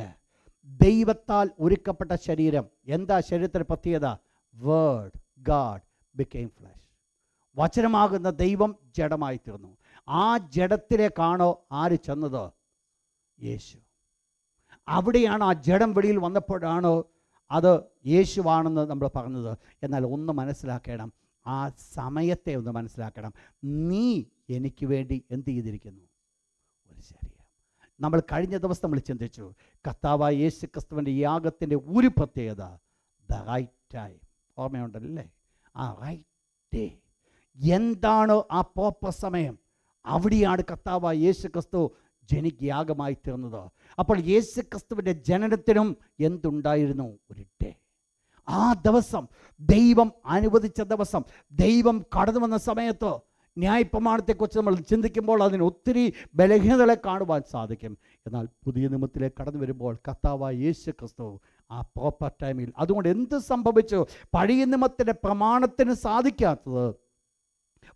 ദൈവത്താൽ ഒരുക്കപ്പെട്ട ശരീരം. എന്താ ശരീരത്തിൻ്റെ പ്രത്യേകത? Word God became flesh. വചനമാകുന്ന ദൈവം ജഡമായി തീർന്നു. ആ ജഡത്തിലേക്കാണോ ആര് ചെന്നത്? യേശു. അവിടെയാണ് ആ ജഡം വെളിയിൽ വന്നപ്പോഴാണ് അത് യേശുവാണെന്ന് നമ്മൾ പറഞ്ഞത്. എന്നാൽ ഒന്ന് മനസ്സിലാക്കണം, ആ സമയത്തെ ഒന്ന് മനസ്സിലാക്കണം. നീ എനിക്ക് വേണ്ടി എന്ത് ചെയ്തിരിക്കുന്നു? ഒരു ശരീരം. നമ്മൾ കഴിഞ്ഞ ദിവസം നമ്മൾ ചിന്തിച്ചു, കർത്താവായ യേശു ക്രിസ്തുവിൻ്റെ യാഗത്തിൻ്റെ ഒരു പ്രത്യേകത ദ റൈറ്റ് ടൈം. ഓർമ്മയുണ്ടല്ലേ? ആ റൈറ്റ് ഡേ. എന്താണ് ആ പ്രോപ്പർ സമയം? അവിടെയാണ് കർത്താവായ യേശു ക്രിസ്തു യാഗമായി തീർന്നത്. അപ്പോൾ യേശു ക്രിസ്തുവിൻ്റെ ജനനത്തിനും എന്തുണ്ടായിരുന്നു? ഒരു ഡേ. ആ ദിവസം ദൈവം അനുവദിച്ച ദിവസം, ദൈവം കടന്നു വന്ന സമയത്ത് ന്യായപ്രമാണത്തെക്കുറിച്ച് നമ്മൾ ചിന്തിക്കുമ്പോൾ അതിന് ഒത്തിരി ബലഹീനതകളെ കാണുവാൻ സാധിക്കും. എന്നാൽ പുതിയ നിയമത്തിലേക്ക് കടന്നു വരുമ്പോൾ കർത്താവായ യേശു ക്രിസ്തു ആ പ്രോപ്പർ ടൈമിൽ. അതുകൊണ്ട് എന്ത് സംഭവിച്ചു? പഴയ നിയമത്തിൻ്റെ പ്രമാണത്തിന് സാധിക്കാത്തത്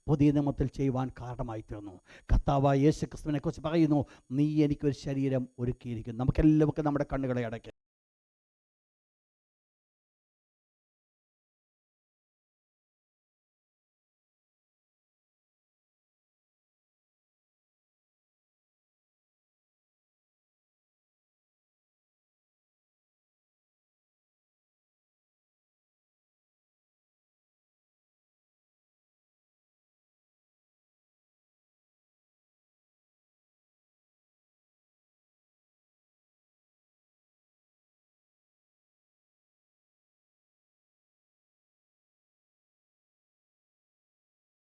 പുതിയ നിയമത്തിൽ ചെയ്യുവാൻ കാരണമായി തീർന്നു. കർത്താവായ യേശു ക്രിസ്തുവിനെ കുറിച്ച് പറയുന്നു, നീ എനിക്കൊരു ശരീരം ഒരുക്കിയിരിക്കുന്നു. നമുക്കെല്ലാവർക്കും നമ്മുടെ കണ്ണുകളെ അടയ്ക്കാം.